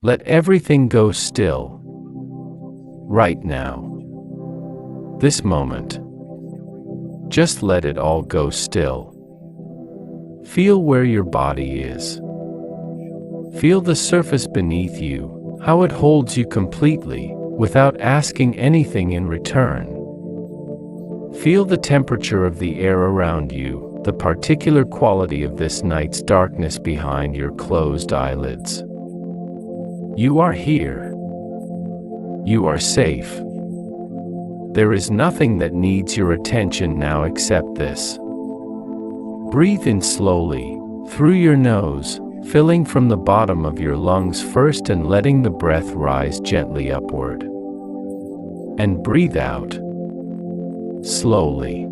Let everything go still. Right now. This moment. Just let it all go still. Feel where your body is. Feel the surface beneath you, how it holds you completely, without asking anything in return. Feel the temperature of the air around you, the particular quality of this night's darkness behind your closed eyelids. You are here. You are safe. There is nothing that needs your attention now except this. Breathe in slowly, through your nose, filling from the bottom of your lungs first and letting the breath rise gently upward. And breathe out. Slowly.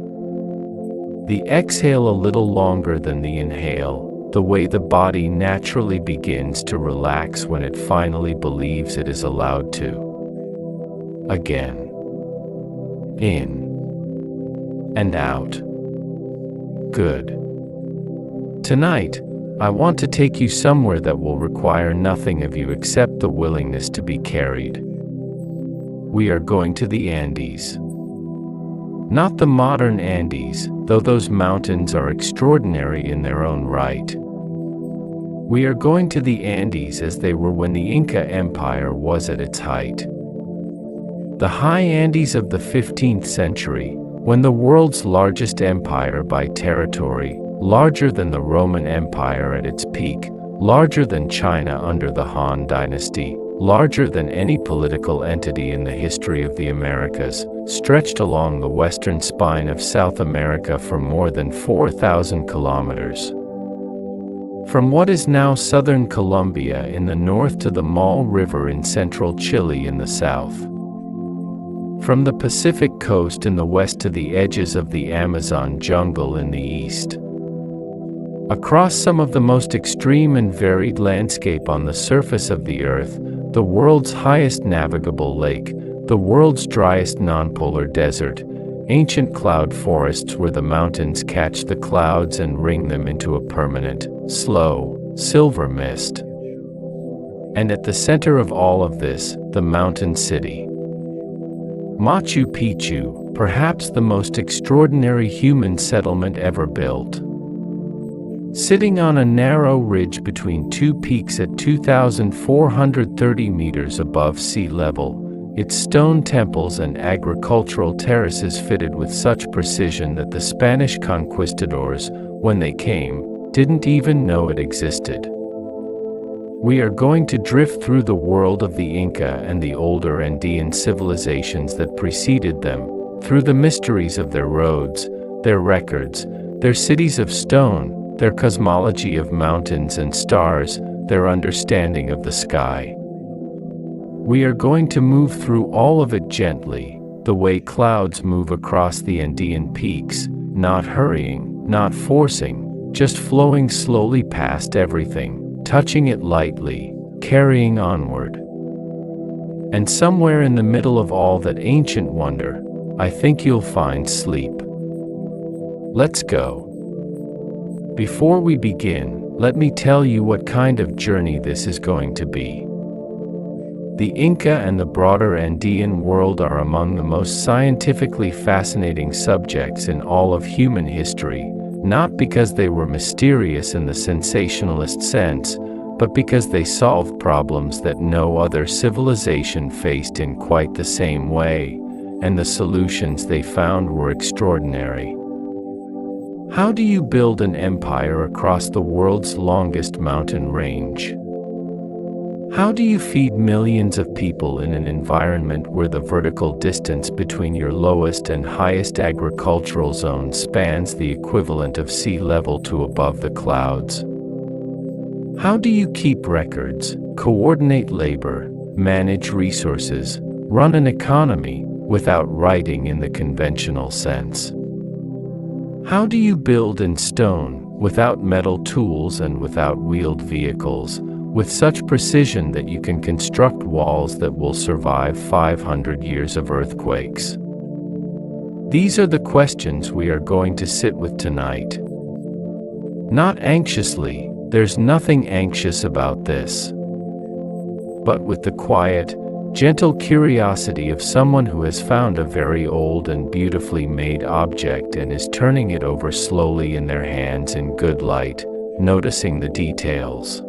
The exhale a little longer than the inhale, the way the body naturally begins to relax when it finally believes it is allowed to. Again. In. And out. Good. Tonight, I want to take you somewhere that will require nothing of you except the willingness to be carried. We are going to the Andes. Not the modern Andes, though those mountains are extraordinary in their own right. We are going to the Andes as they were when the Inca Empire was at its height. The high Andes of the 15th century, when the world's largest empire by territory, larger than the Roman Empire at its peak, larger than China under the Han Dynasty, larger than any political entity in the history of the Americas, stretched along the western spine of South America for more than 4,000 kilometers. From what is now southern Colombia in the north to the Maule River in central Chile in the south. From the Pacific coast in the west to the edges of the Amazon jungle in the east. Across some of the most extreme and varied landscape on the surface of the earth, the world's highest navigable lake, the world's driest nonpolar desert, ancient cloud forests where the mountains catch the clouds and wring them into a permanent, slow, silver mist. And at the center of all of this, the mountain city. Machu Picchu, perhaps the most extraordinary human settlement ever built. Sitting on a narrow ridge between two peaks at 2,430 meters above sea level, its stone temples and agricultural terraces fitted with such precision that the Spanish conquistadors, when they came, didn't even know it existed. We are going to drift through the world of the Inca and the older Andean civilizations that preceded them, through the mysteries of their roads, their records, their cities of stone, their cosmology of mountains and stars, their understanding of the sky. We are going to move through all of it gently, the way clouds move across the Andean peaks, not hurrying, not forcing, just flowing slowly past everything, touching it lightly, carrying onward. And somewhere in the middle of all that ancient wonder, I think you'll find sleep. Let's go. Before we begin, let me tell you what kind of journey this is going to be. The Inca and the broader Andean world are among the most scientifically fascinating subjects in all of human history, not because they were mysterious in the sensationalist sense, but because they solved problems that no other civilization faced in quite the same way, and the solutions they found were extraordinary. How do you build an empire across the world's longest mountain range? How do you feed millions of people in an environment where the vertical distance between your lowest and highest agricultural zone spans the equivalent of sea level to above the clouds? How do you keep records, coordinate labor, manage resources, run an economy, without writing in the conventional sense? How do you build in stone, without metal tools and without wheeled vehicles, with such precision that you can construct walls that will survive 500 years of earthquakes? These are the questions we are going to sit with tonight. Not anxiously, there's nothing anxious about this. but with the quiet, gentle curiosity of someone who has found a very old and beautifully made object and is turning it over slowly in their hands in good light, noticing the details.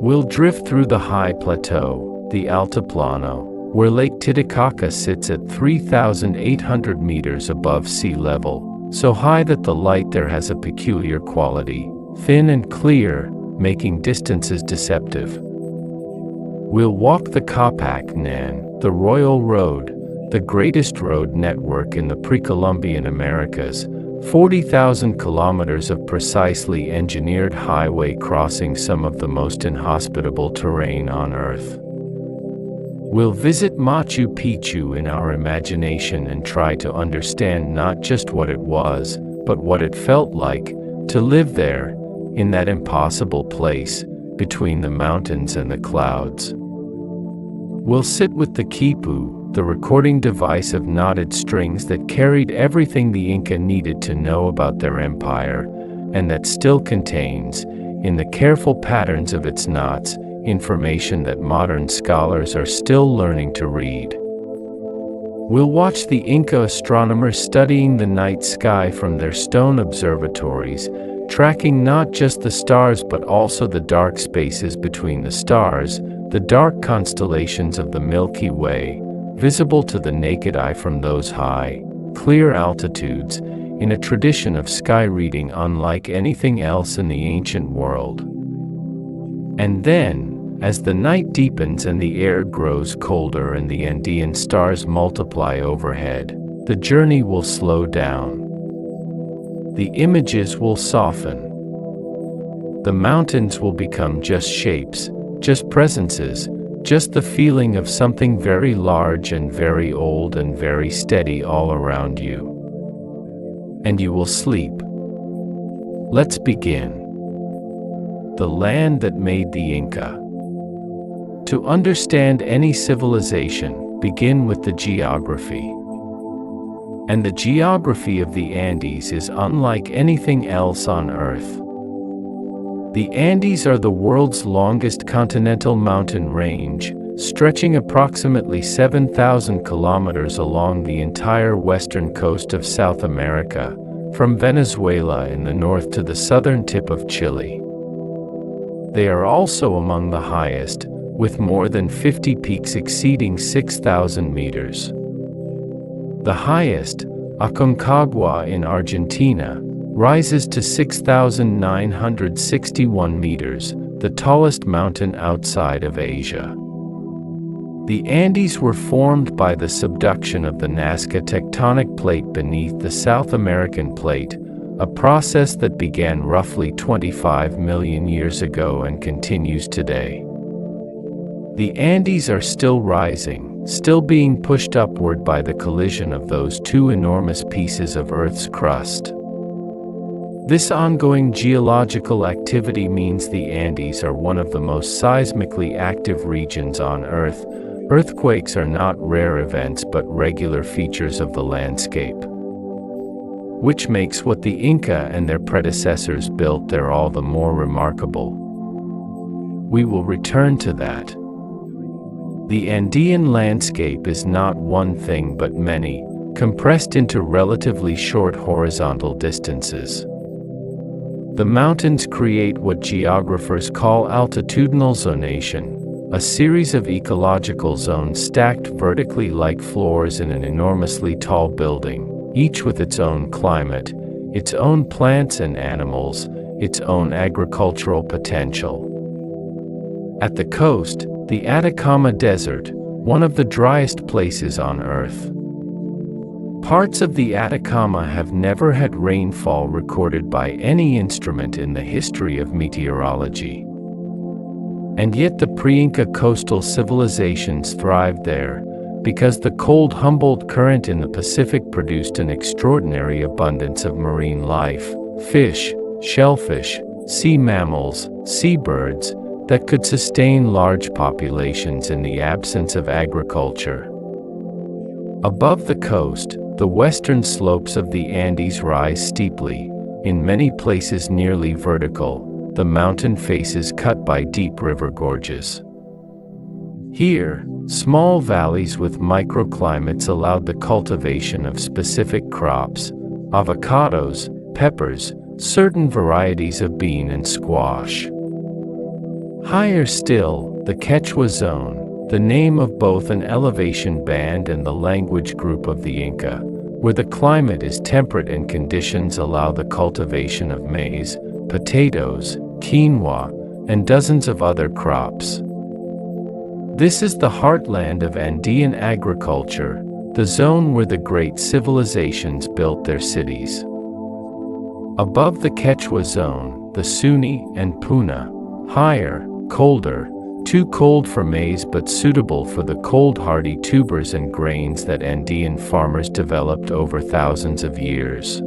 We'll drift through the high plateau, the Altiplano, where Lake Titicaca sits at 3,800 meters above sea level, so high that the light there has a peculiar quality, thin and clear, making distances deceptive. We'll walk the Capac Nan, the Royal Road, the greatest road network in the pre-Columbian Americas, 40,000 kilometers of precisely engineered highway crossing some of the most inhospitable terrain on Earth. We'll visit Machu Picchu in our imagination and try to understand not just what it was, but what it felt like to live there, in that impossible place, between the mountains and the clouds. We'll sit with the quipu, the recording device of knotted strings that carried everything the Inca needed to know about their empire, and that still contains, in the careful patterns of its knots, information that modern scholars are still learning to read. We'll watch the Inca astronomers studying the night sky from their stone observatories, tracking not just the stars but also the dark spaces between the stars, the dark constellations of the Milky Way, visible to the naked eye from those high, clear altitudes, in a tradition of sky reading unlike anything else in the ancient world. And then, as the night deepens and the air grows colder and the Andean stars multiply overhead, the journey will slow down. The images will soften. The mountains will become just shapes, just presences, just the feeling of something very large and very old and very steady all around you. And you will sleep. Let's begin. The land that made the Inca. To understand any civilization, begin with the geography. And the geography of the Andes is unlike anything else on Earth. The Andes are the world's longest continental mountain range, stretching approximately 7,000 kilometers along the entire western coast of South America, from Venezuela in the north to the southern tip of Chile. They are also among the highest, with more than 50 peaks exceeding 6,000 meters. The highest, Aconcagua in Argentina, rises to 6,961 meters, the tallest mountain outside of Asia. The Andes were formed by the subduction of the Nazca tectonic plate beneath the South American plate, a process that began roughly 25 million years ago and continues today. The Andes are still rising, still being pushed upward by the collision of those two enormous pieces of Earth's crust. This ongoing geological activity means the Andes are one of the most seismically active regions on Earth. Earthquakes are not rare events but regular features of the landscape, which makes what the Inca and their predecessors built there all the more remarkable. We will return to that. The Andean landscape is not one thing but many, compressed into relatively short horizontal distances. The mountains create what geographers call altitudinal zonation, a series of ecological zones stacked vertically like floors in an enormously tall building, each with its own climate, its own plants and animals, its own agricultural potential. At the coast, the Atacama Desert, one of the driest places on Earth. Parts of the Atacama have never had rainfall recorded by any instrument in the history of meteorology. And yet the pre-Inca coastal civilizations thrived there, because the cold Humboldt Current in the Pacific produced an extraordinary abundance of marine life, fish, shellfish, sea mammals, seabirds, that could sustain large populations in the absence of agriculture. Above the coast, the western slopes of the Andes rise steeply, in many places nearly vertical, the mountain faces cut by deep river gorges. Here, small valleys with microclimates allowed the cultivation of specific crops, avocados, peppers, certain varieties of bean and squash. Higher still, the Quechua Zone, the name of both an elevation band and the language group of the Inca, where the climate is temperate and conditions allow the cultivation of maize, potatoes, quinoa, and dozens of other crops. This is the heartland of Andean agriculture, the zone where the great civilizations built their cities. Above the Quechua Zone, the Suni and Puna, higher, colder, too cold for maize but suitable for the cold-hardy tubers and grains that Andean farmers developed over thousands of years.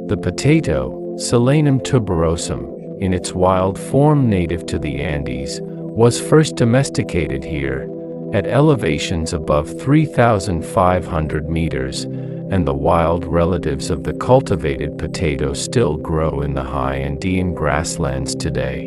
The potato, Solanum tuberosum, in its wild form native to the Andes, was first domesticated here, at elevations above 3,500 meters, and the wild relatives of the cultivated potato still grow in the high Andean grasslands today.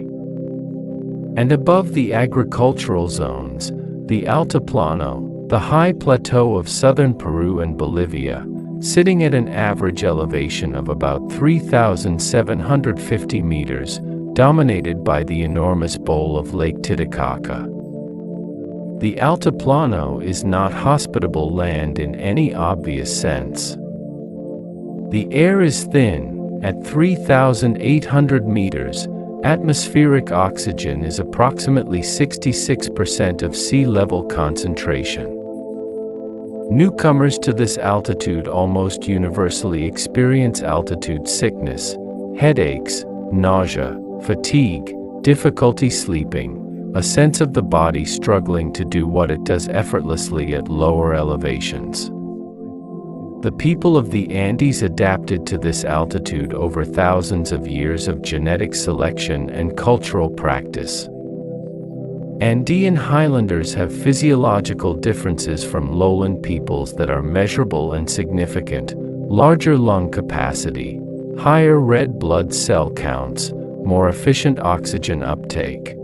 And above the agricultural zones, the Altiplano, the high plateau of southern Peru and Bolivia, sitting at an average elevation of about 3,750 meters, dominated by the enormous bowl of Lake Titicaca. The Altiplano is not hospitable land in any obvious sense. The air is thin. At 3,800 meters, atmospheric oxygen is approximately 66% of sea level concentration. Newcomers to this altitude almost universally experience altitude sickness, headaches, nausea, fatigue, difficulty sleeping, a sense of the body struggling to do what it does effortlessly at lower elevations. The people of the Andes adapted to this altitude over thousands of years of genetic selection and cultural practice. Andean highlanders have physiological differences from lowland peoples that are measurable and significant: larger lung capacity, higher red blood cell counts, more efficient oxygen uptake.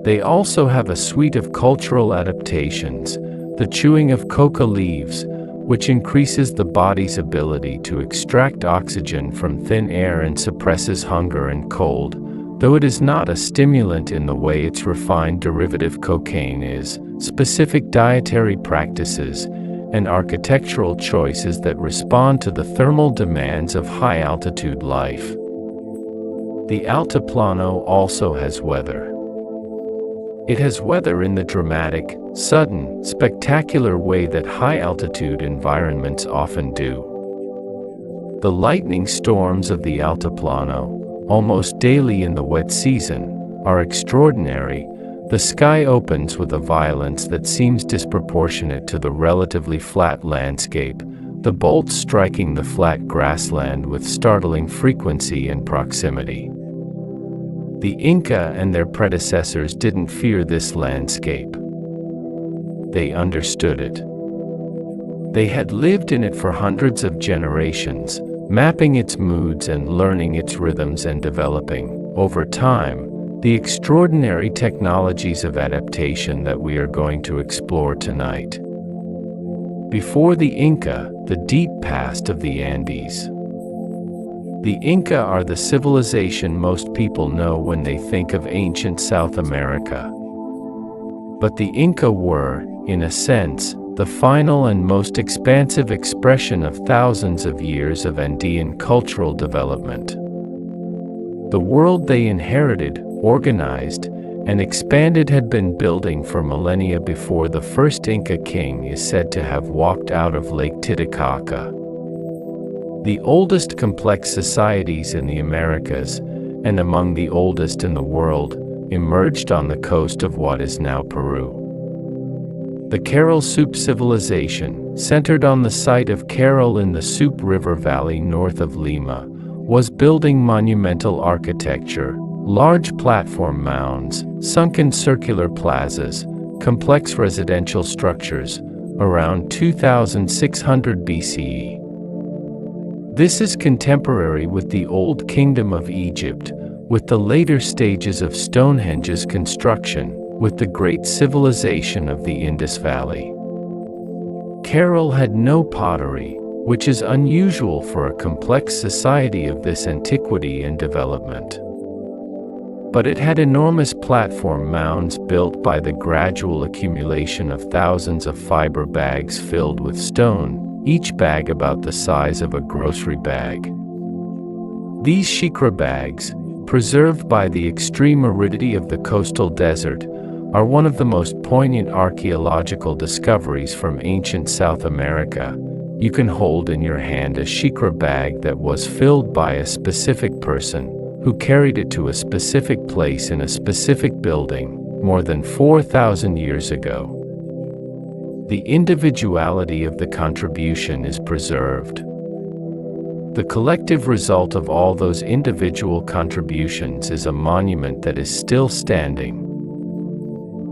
They also have a suite of cultural adaptations: the chewing of coca leaves, which increases the body's ability to extract oxygen from thin air and suppresses hunger and cold, though it is not a stimulant in the way its refined derivative cocaine is, specific dietary practices, and architectural choices that respond to the thermal demands of high-altitude life. The Altiplano also has weather. It has weather in the dramatic, sudden, spectacular way that high-altitude environments often do. The lightning storms of the Altiplano, almost daily in the wet season, are extraordinary. The sky opens with a violence that seems disproportionate to the relatively flat landscape, the bolts striking the flat grassland with startling frequency and proximity. The Inca and their predecessors didn't fear this landscape. They understood it. They had lived in it for hundreds of generations, mapping its moods and learning its rhythms and developing, over time, the extraordinary technologies of adaptation that we are going to explore tonight. Before the Inca, the deep past of the Andes. The Inca are the civilization most people know when they think of ancient South America. But the Inca were, in a sense, the final and most expansive expression of thousands of years of Andean cultural development. The world they inherited, organized, and expanded had been building for millennia before the first Inca king is said to have walked out of Lake Titicaca. The oldest complex societies in the Americas, and among the oldest in the world, emerged on the coast of what is now Peru. The Carol Soup civilization, centered on the site of Carol in the Soup River Valley north of Lima, was building monumental architecture, large platform mounds, sunken circular plazas, complex residential structures, around 2600 BCE. This is contemporary with the Old Kingdom of Egypt, with the later stages of Stonehenge's construction, with the great civilization of the Indus Valley. Kerala had no pottery, which is unusual for a complex society of this antiquity and development. But it had enormous platform mounds built by the gradual accumulation of thousands of fiber bags filled with stone, each bag about the size of a grocery bag. These shikra bags, preserved by the extreme aridity of the coastal desert, are one of the most poignant archaeological discoveries from ancient South America. You can hold in your hand a shikra bag that was filled by a specific person, who carried it to a specific place in a specific building, more than 4,000 years ago. The individuality of the contribution is preserved. The collective result of all those individual contributions is a monument that is still standing.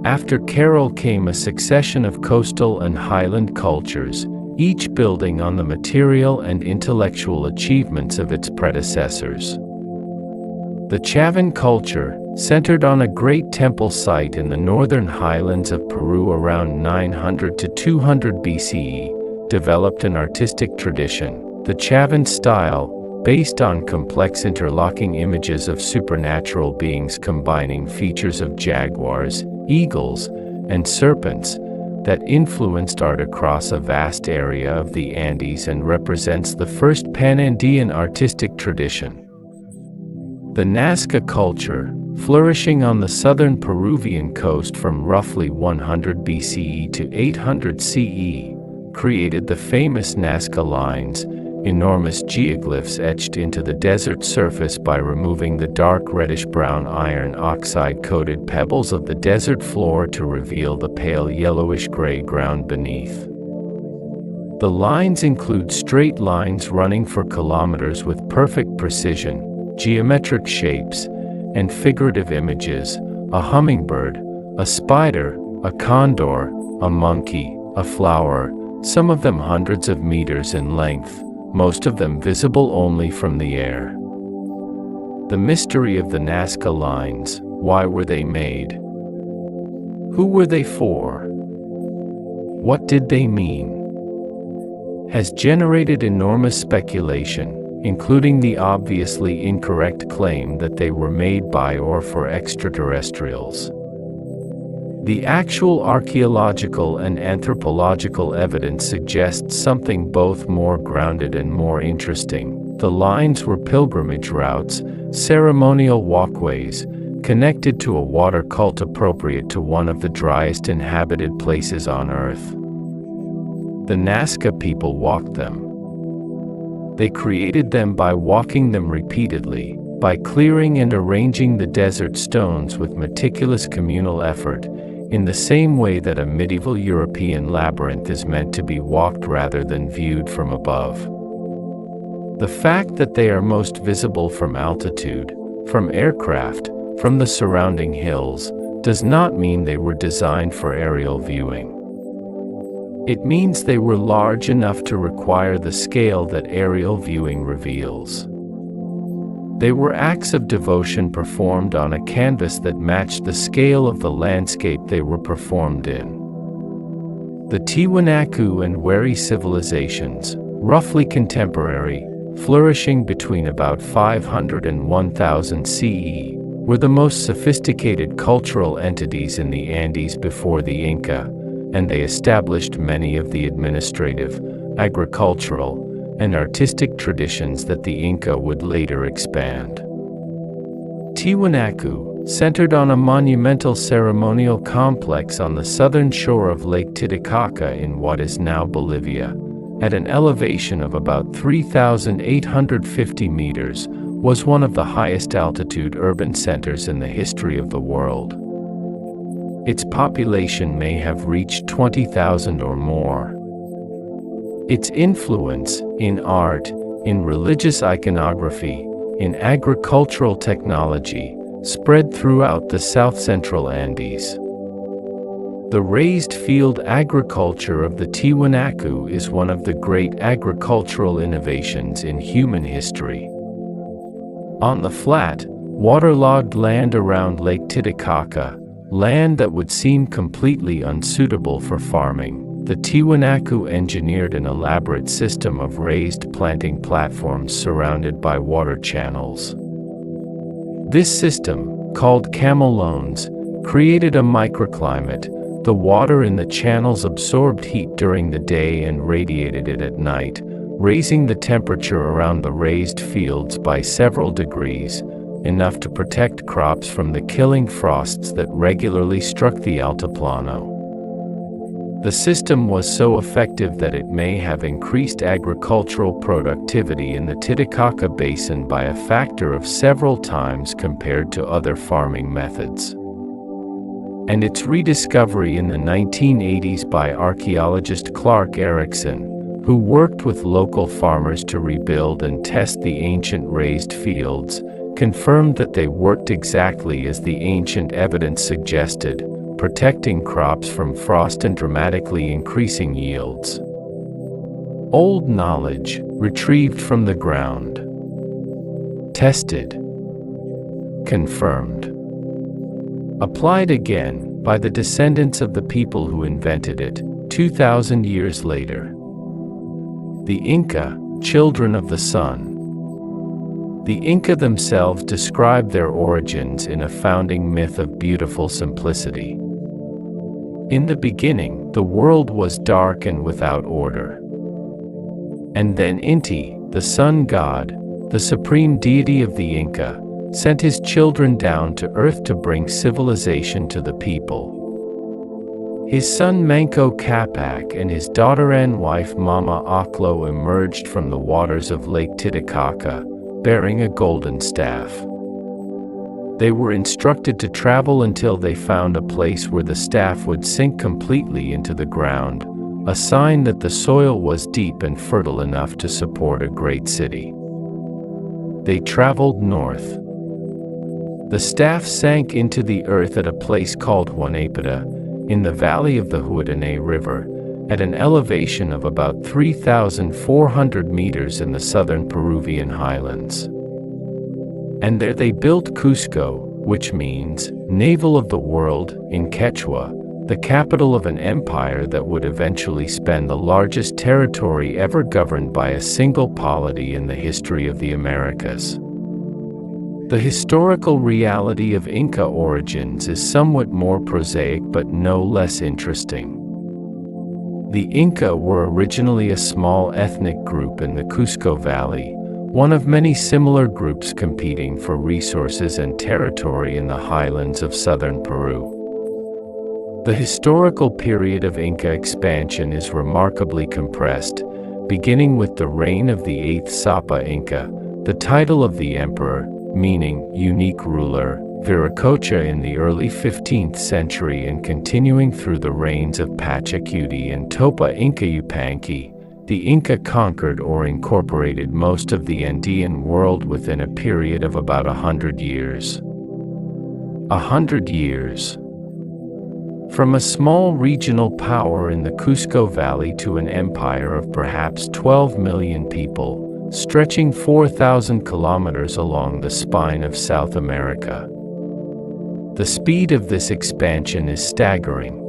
After Kerala came a succession of coastal and highland cultures, each building on the material and intellectual achievements of its predecessors. The Chavan culture, centered on a great temple site in the northern highlands of Peru around 900 to 200 BCE, developed an artistic tradition, the Chavan style, based on complex interlocking images of supernatural beings combining features of jaguars, eagles, and serpents, that influenced art across a vast area of the Andes and represents the first Pan-Andean artistic tradition. The Nazca culture, flourishing on the southern Peruvian coast from roughly 100 BCE to 800 CE, created the famous Nazca lines, enormous geoglyphs etched into the desert surface by removing the dark reddish-brown iron oxide-coated pebbles of the desert floor to reveal the pale yellowish-gray ground beneath. The lines include straight lines running for kilometers with perfect precision, geometric shapes, and figurative images: a hummingbird, a spider, a condor, a monkey, a flower, some of them hundreds of meters in length, most of them visible only from the air. The mystery of the Nazca lines: why were they made? Who were they for? What did they mean? Has generated enormous speculation, including the obviously incorrect claim that they were made by or for extraterrestrials. The actual archaeological and anthropological evidence suggests something both more grounded and more interesting. The lines were pilgrimage routes, ceremonial walkways, connected to a water cult appropriate to one of the driest inhabited places on Earth. The Nazca people walked them. They created them by walking them repeatedly, by clearing and arranging the desert stones with meticulous communal effort, in the same way that a medieval European labyrinth is meant to be walked rather than viewed from above. The fact that they are most visible from altitude, from aircraft, from the surrounding hills, does not mean they were designed for aerial viewing. It means they were large enough to require the scale that aerial viewing reveals. They were acts of devotion performed on a canvas that matched the scale of the landscape they were performed in. The Tiwanaku and Wari civilizations, roughly contemporary, flourishing between about 500 and 1000 CE, were the most sophisticated cultural entities in the Andes before the Inca, and they established many of the administrative, agricultural, and artistic traditions that the Inca would later expand. Tiwanaku, centered on a monumental ceremonial complex on the southern shore of Lake Titicaca in what is now Bolivia, at an elevation of about 3,850 meters, was one of the highest altitude urban centers in the history of the world. Its population may have reached 20,000 or more. Its influence, in art, in religious iconography, in agricultural technology, spread throughout the south-central Andes. The raised field agriculture of the Tiwanaku is one of the great agricultural innovations in human history. On the flat, waterlogged land around Lake Titicaca, land that would seem completely unsuitable for farming, the Tiwanaku engineered an elaborate system of raised planting platforms surrounded by water channels. This system, called camelones, created a microclimate. The water in the channels absorbed heat during the day and radiated it at night, raising the temperature around the raised fields by several degrees, enough to protect crops from the killing frosts that regularly struck the Altiplano. The system was so effective that it may have increased agricultural productivity in the Titicaca Basin by a factor of several times compared to other farming methods. And its rediscovery in the 1980s by archaeologist Clark Erickson, who worked with local farmers to rebuild and test the ancient raised fields, confirmed that they worked exactly as the ancient evidence suggested, protecting crops from frost and dramatically increasing yields. Old knowledge, retrieved from the ground. Tested. Confirmed. Applied again, by the descendants of the people who invented it, 2,000 years later. The Inca, children of the sun. The Inca themselves describe their origins in a founding myth of beautiful simplicity. In the beginning, the world was dark and without order. And then Inti, the sun god, the supreme deity of the Inca, sent his children down to earth to bring civilization to the people. His son Manco Capac and his daughter and wife Mama Oclo emerged from the waters of Lake Titicaca, bearing a golden staff. They were instructed to travel until they found a place where the staff would sink completely into the ground, a sign that the soil was deep and fertile enough to support a great city. They traveled north. The staff sank into the earth at a place called Huanapita, in the valley of the Huadane River, at an elevation of about 3,400 meters in the southern Peruvian highlands. And there they built Cusco, which means navel of the world in Quechua, the capital of an empire that would eventually span the largest territory ever governed by a single polity in the history of the Americas. The historical reality of Inca origins is somewhat more prosaic but no less interesting. The Inca were originally a small ethnic group in the Cusco Valley, one of many similar groups competing for resources and territory in the highlands of southern Peru. The historical period of Inca expansion is remarkably compressed, beginning with the reign of the 8th Sapa Inca, the title of the emperor, meaning unique ruler, Viracocha in the early 15th century and continuing through the reigns of Pachacuti and Topa Inca Yupanqui. The Inca conquered or incorporated most of the Andean world within a period of about 100 years. 100 years. From a small regional power in the Cusco Valley to an empire of perhaps 12 million people, stretching 4,000 kilometers along the spine of South America. The speed of this expansion is staggering.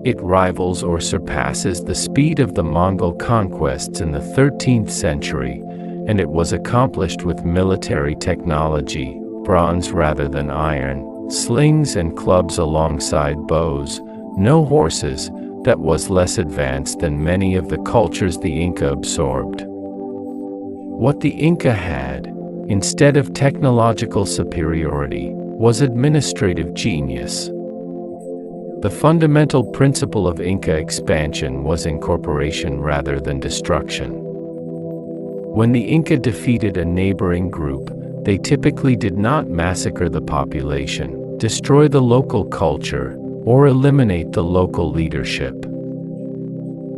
It rivals or surpasses the speed of the Mongol conquests in the 13th century, and it was accomplished with military technology, bronze rather than iron, slings and clubs alongside bows, no horses, that was less advanced than many of the cultures the Inca absorbed. What the Inca had, instead of technological superiority, was administrative genius. The fundamental principle of Inca expansion was incorporation rather than destruction. When the Inca defeated a neighboring group, they typically did not massacre the population, destroy the local culture, or eliminate the local leadership.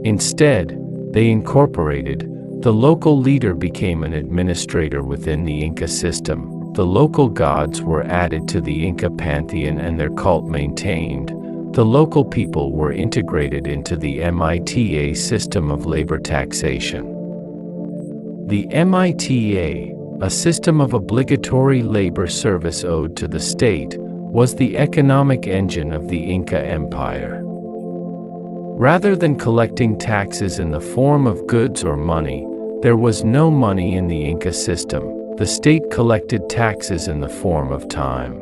Instead, they incorporated. The local leader became an administrator within the Inca system. The local gods were added to the Inca pantheon and their cult maintained. The local people were integrated into the MITA system of labor taxation. The MITA, a system of obligatory labor service owed to the state, was the economic engine of the Inca Empire. Rather than collecting taxes in the form of goods or money, there was no money in the Inca system. The state collected taxes in the form of time.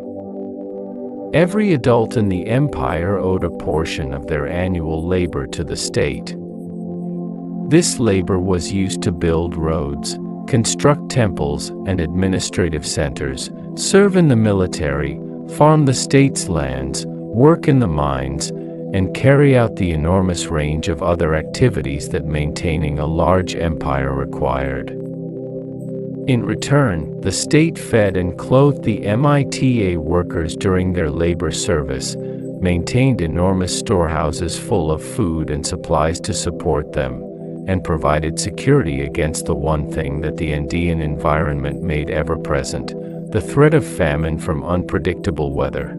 Every adult in the empire owed a portion of their annual labor to the state. This labor was used to build roads, construct temples and administrative centers, serve in the military, farm the state's lands, work in the mines, and carry out the enormous range of other activities that maintaining a large empire required. In return, the state fed and clothed the MITA workers during their labor service, maintained enormous storehouses full of food and supplies to support them, and provided security against the one thing that the Andean environment made ever-present, the threat of famine from unpredictable weather.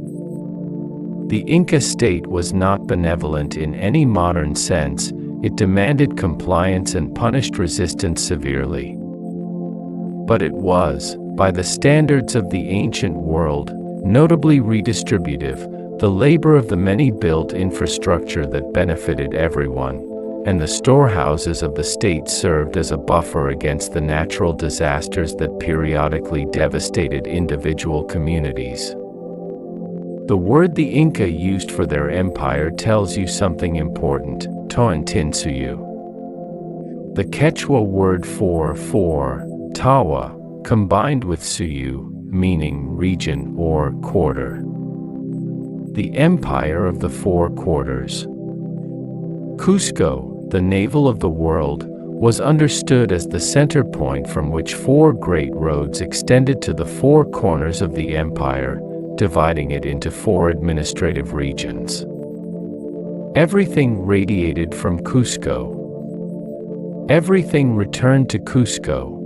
The Inca state was not benevolent in any modern sense. It demanded compliance and punished resistance severely. But it was, by the standards of the ancient world, notably redistributive. The labor of the many built infrastructure that benefited everyone, and the storehouses of the state served as a buffer against the natural disasters that periodically devastated individual communities. The word the Inca used for their empire tells you something important: Toantinsuyu. The Quechua word for Tawa, combined with Suyu, meaning region or quarter. The empire of the four quarters. Cusco, the navel of the world, was understood as the center point from which four great roads extended to the four corners of the empire, dividing it into four administrative regions. Everything radiated from Cusco. Everything returned to Cusco.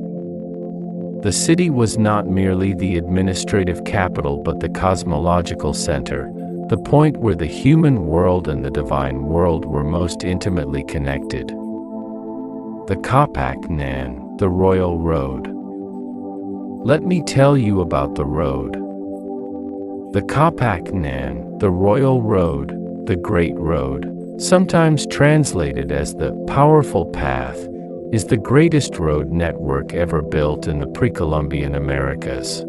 The city was not merely the administrative capital but the cosmological center, the point where the human world and the divine world were most intimately connected. The Kapak Nan, the Royal Road. Let me tell you about the road. The Kapak Nan, the Royal Road, the Great Road, sometimes translated as the Powerful Path, is the greatest road network ever built in the pre-Columbian Americas.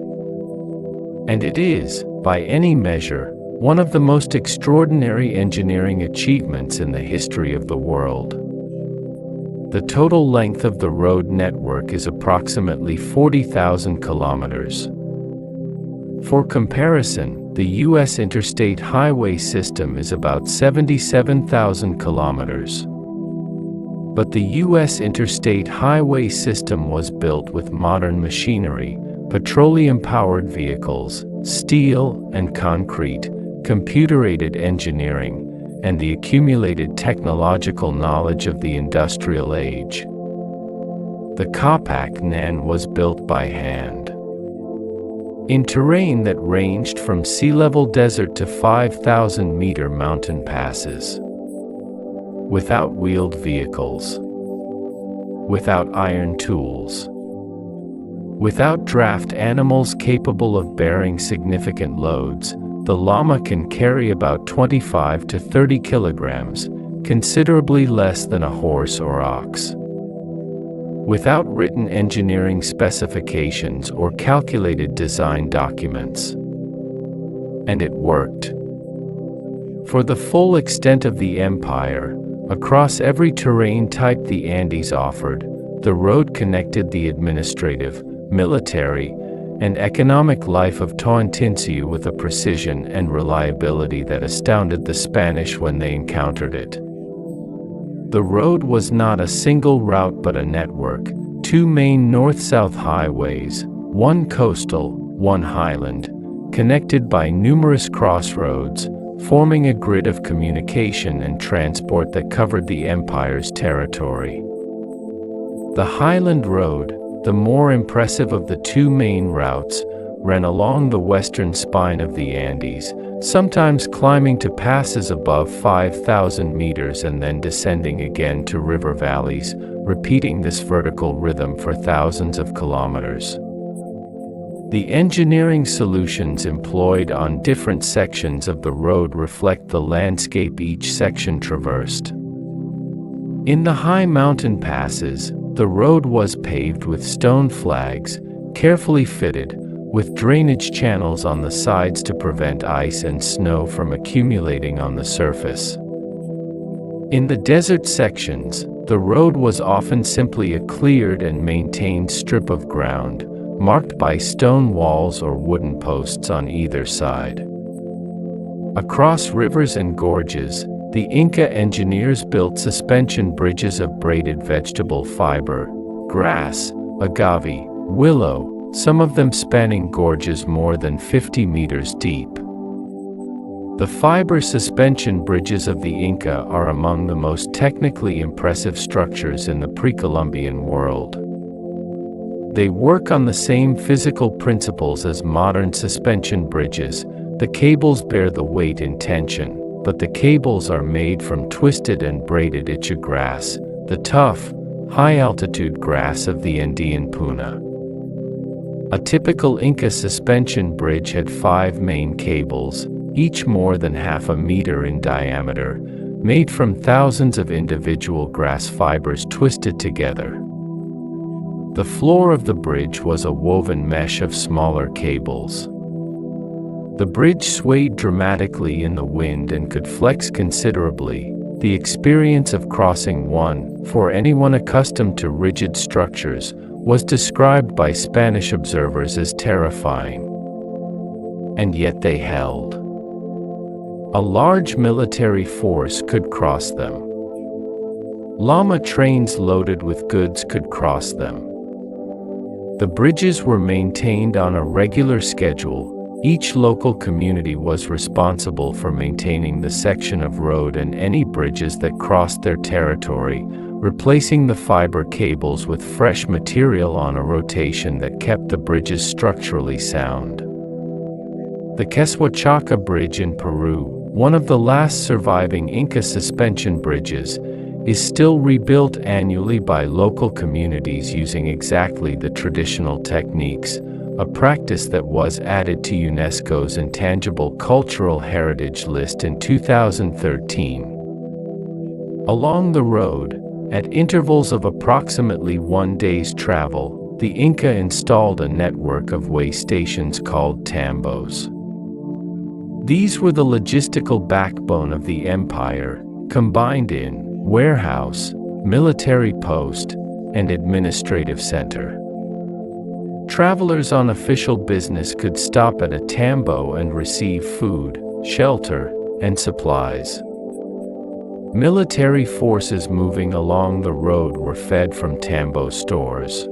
And it is, by any measure, one of the most extraordinary engineering achievements in the history of the world. The total length of the road network is approximately 40,000 kilometers. For comparison, the U.S. interstate highway system is about 77,000 kilometers. But the U.S. interstate highway system was built with modern machinery, petroleum-powered vehicles, steel and concrete, computer-aided engineering, and the accumulated technological knowledge of the industrial age. The Kapak Nan was built by hand. In terrain that ranged from sea-level desert to 5,000-meter mountain passes. Without wheeled vehicles. Without iron tools. Without draft animals capable of bearing significant loads, the llama can carry about 25 to 30 kilograms, considerably less than a horse or ox. Without written engineering specifications or calculated design documents. And it worked. For the full extent of the empire, across every terrain type the Andes offered, the road connected the administrative, military, and economic life of Toantinsuyu with a precision and reliability that astounded the Spanish when they encountered it. The road was not a single route but a network, two main north-south highways, one coastal, one highland, connected by numerous crossroads, forming a grid of communication and transport that covered the empire's territory. The Highland Road, the more impressive of the two main routes, ran along the western spine of the Andes, sometimes climbing to passes above 5,000 meters and then descending again to river valleys, repeating this vertical rhythm for thousands of kilometers. The engineering solutions employed on different sections of the road reflect the landscape each section traversed. In the high mountain passes, the road was paved with stone flags, carefully fitted, with drainage channels on the sides to prevent ice and snow from accumulating on the surface. In the desert sections, the road was often simply a cleared and maintained strip of ground, marked by stone walls or wooden posts on either side. Across rivers and gorges, the Inca engineers built suspension bridges of braided vegetable fiber, grass, agave, willow, some of them spanning gorges more than 50 meters deep. The fiber suspension bridges of the Inca are among the most technically impressive structures in the pre-Columbian world. They work on the same physical principles as modern suspension bridges. The cables bear the weight in tension, but the cables are made from twisted and braided icha grass, the tough, high-altitude grass of the Andean puna. A typical Inca suspension bridge had 5 main cables, each more than half a meter in diameter, made from thousands of individual grass fibers twisted together. The floor of the bridge was a woven mesh of smaller cables. The bridge swayed dramatically in the wind and could flex considerably. The experience of crossing one, for anyone accustomed to rigid structures, was described by Spanish observers as terrifying. And yet they held. A large military force could cross them. Llama trains loaded with goods could cross them. The bridges were maintained on a regular schedule. Each local community was responsible for maintaining the section of road and any bridges that crossed their territory, replacing the fiber cables with fresh material on a rotation that kept the bridges structurally sound. The Queshuachaca Bridge in Peru, one of the last surviving Inca suspension bridges, is still rebuilt annually by local communities using exactly the traditional techniques, a practice that was added to UNESCO's Intangible Cultural Heritage List in 2013. Along the road, at intervals of approximately 1 day's travel, the Inca installed a network of way stations called tambos. These were the logistical backbone of the empire, combined in warehouse, military post, and administrative center. Travelers on official business could stop at a tambo and receive food, shelter, and supplies. Military forces moving along the road were fed from tambo stores.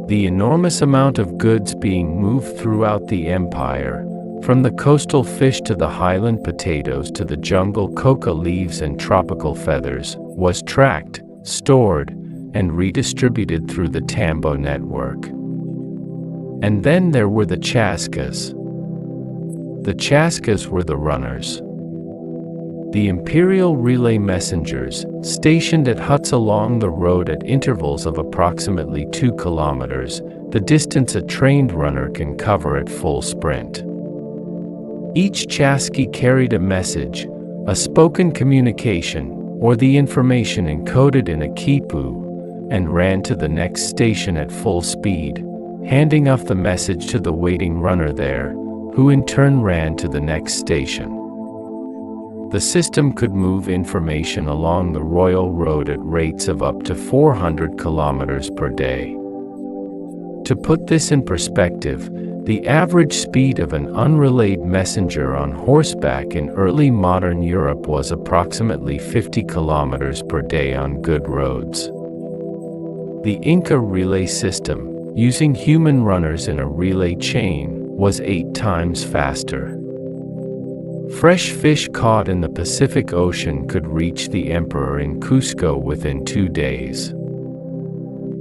The enormous amount of goods being moved throughout the empire, from the coastal fish to the highland potatoes to the jungle coca leaves and tropical feathers, was tracked, stored, and redistributed through the tambo network. And then there were the chascas. The chascas were the runners. The imperial relay messengers, stationed at huts along the road at intervals of approximately 2 kilometers, the distance a trained runner can cover at full sprint. Each chasqui carried a message, a spoken communication, or the information encoded in a quipu, and ran to the next station at full speed, handing off the message to the waiting runner there, who in turn ran to the next station. The system could move information along the Royal Road at rates of up to 400 kilometers per day. To put this in perspective, the average speed of an unrelayed messenger on horseback in early modern Europe was approximately 50 kilometers per day on good roads. The Inca relay system, using human runners in a relay chain, was 8 times faster. Fresh fish caught in the Pacific Ocean could reach the emperor in Cusco within 2 days.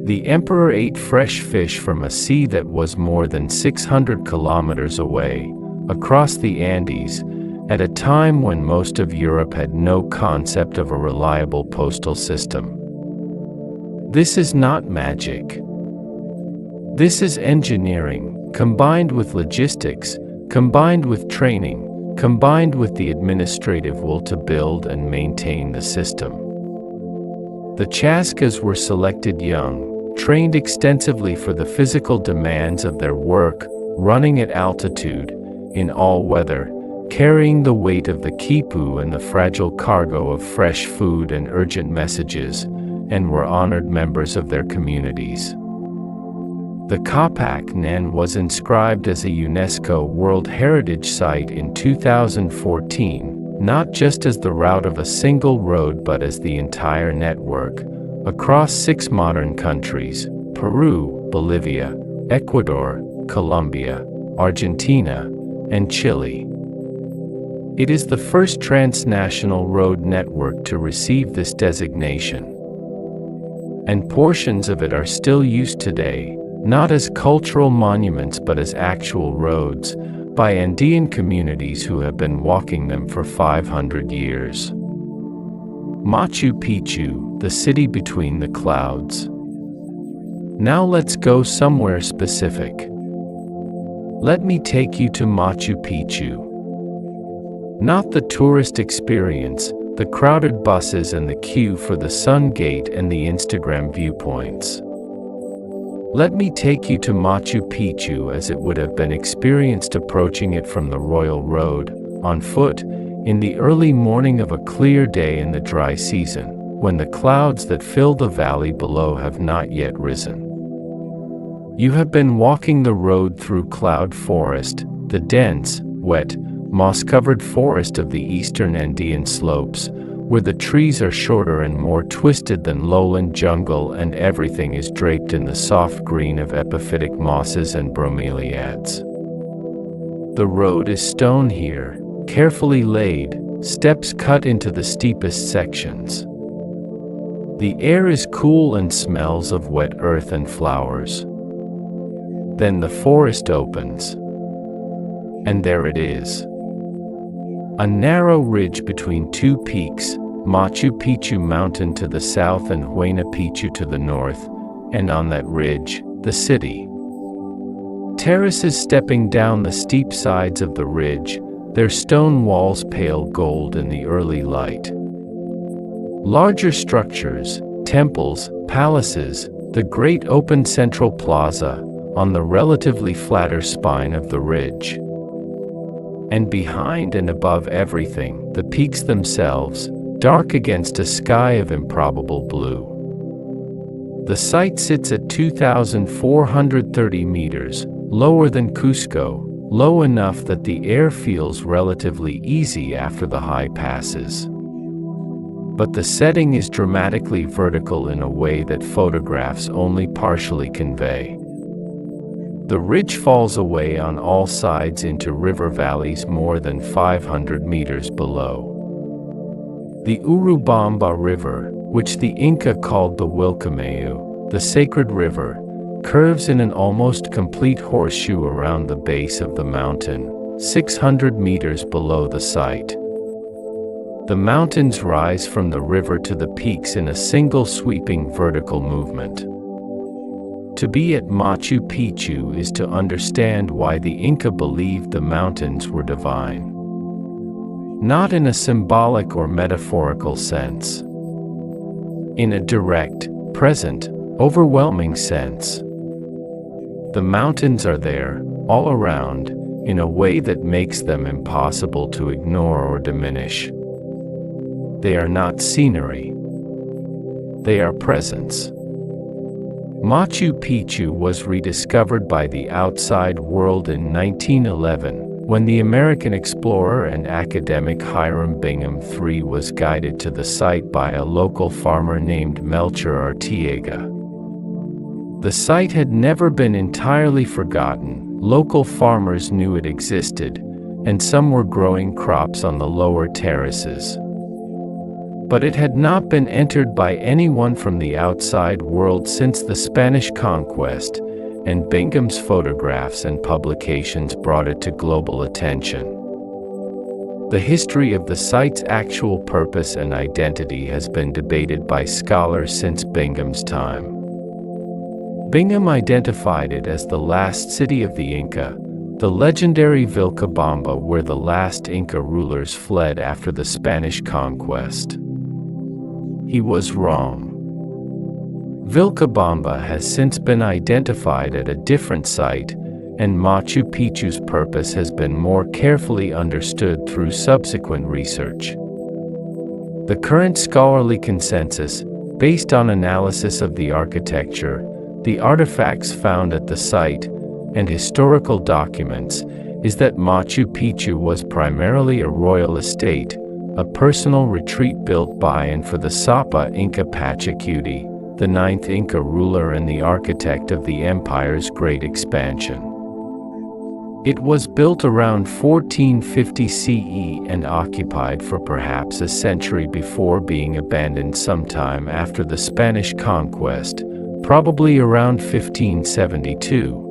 The emperor ate fresh fish from a sea that was more than 600 kilometers away, across the Andes, at a time when most of Europe had no concept of a reliable postal system. This is not magic. This is engineering, combined with logistics, combined with training, combined with the administrative will to build and maintain the system. The Chascas were selected young, trained extensively for the physical demands of their work, running at altitude, in all weather, carrying the weight of the quipu and the fragile cargo of fresh food and urgent messages, and were honored members of their communities. The Capac Nen was inscribed as a UNESCO World Heritage Site in 2014, not just as the route of a single road but as the entire network, across 6 modern countries: Peru, Bolivia, Ecuador, Colombia, Argentina, and Chile. It is the first transnational road network to receive this designation, and portions of it are still used today, not as cultural monuments but as actual roads, by Andean communities who have been walking them for 500 years. Machu Picchu, the city between the clouds. Now let's go somewhere specific. Let me take you to Machu Picchu. Not the tourist experience, the crowded buses and the queue for the Sun Gate and the Instagram viewpoints. Let me take you to Machu Picchu as it would have been experienced approaching it from the Royal Road, on foot, in the early morning of a clear day in the dry season, when the clouds that fill the valley below have not yet risen. You have been walking the road through cloud forest, the dense, wet, moss-covered forest of the eastern Andean slopes, where the trees are shorter and more twisted than lowland jungle and everything is draped in the soft green of epiphytic mosses and bromeliads. The road is stone here, carefully laid, steps cut into the steepest sections. The air is cool and smells of wet earth and flowers. Then the forest opens. And there it is. A narrow ridge between 2 peaks, Machu Picchu Mountain to the south and Huayna Picchu to the north, and on that ridge, the city. Terraces stepping down the steep sides of the ridge, their stone walls pale gold in the early light. Larger structures, temples, palaces, the great open central plaza, on the relatively flatter spine of the ridge. And behind and above everything, the peaks themselves, dark against a sky of improbable blue. The site sits at 2,430 meters, lower than Cusco, low enough that the air feels relatively easy after the high passes. But the setting is dramatically vertical in a way that photographs only partially convey. The ridge falls away on all sides into river valleys more than 500 meters below. The Urubamba River, which the Inca called the Wilcameyu, the sacred river, curves in an almost complete horseshoe around the base of the mountain, 600 meters below the site. The mountains rise from the river to the peaks in a single sweeping vertical movement. To be at Machu Picchu is to understand why the Inca believed the mountains were divine. Not in a symbolic or metaphorical sense. In a direct, present, overwhelming sense. The mountains are there, all around, in a way that makes them impossible to ignore or diminish. They are not scenery. They are presence. Machu Picchu was rediscovered by the outside world in 1911, when the American explorer and academic Hiram Bingham III was guided to the site by a local farmer named Melchor Artiega. The site had never been entirely forgotten. Local farmers knew it existed, and some were growing crops on the lower terraces. But it had not been entered by anyone from the outside world since the Spanish conquest, and Bingham's photographs and publications brought it to global attention. The history of the site's actual purpose and identity has been debated by scholars since Bingham's time. Bingham identified it as the last city of the Inca, the legendary Vilcabamba, where the last Inca rulers fled after the Spanish conquest. He was wrong. Vilcabamba has since been identified at a different site, and Machu Picchu's purpose has been more carefully understood through subsequent research. The current scholarly consensus, based on analysis of the architecture, the artifacts found at the site, and historical documents, is that Machu Picchu was primarily a royal estate, a personal retreat built by and for the Sapa Inca Pachacuti, the ninth Inca ruler and the architect of the empire's great expansion. It was built around 1450 CE and occupied for perhaps a century before being abandoned sometime after the Spanish conquest, probably around 1572.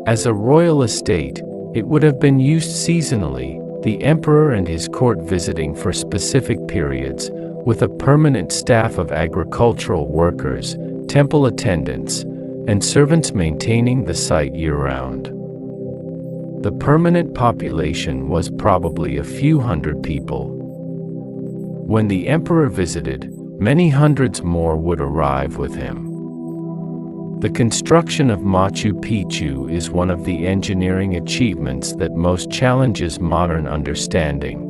As a royal estate, it would have been used seasonally, the emperor and his court visiting for specific periods, with a permanent staff of agricultural workers, temple attendants, and servants maintaining the site year-round. The permanent population was probably a few hundred people. When the emperor visited, many hundreds more would arrive with him. The construction of Machu Picchu is one of the engineering achievements that most challenges modern understanding.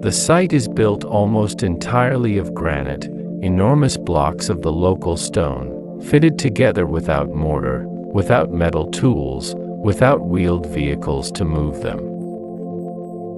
The site is built almost entirely of granite, enormous blocks of the local stone, fitted together without mortar, without metal tools, without wheeled vehicles to move them.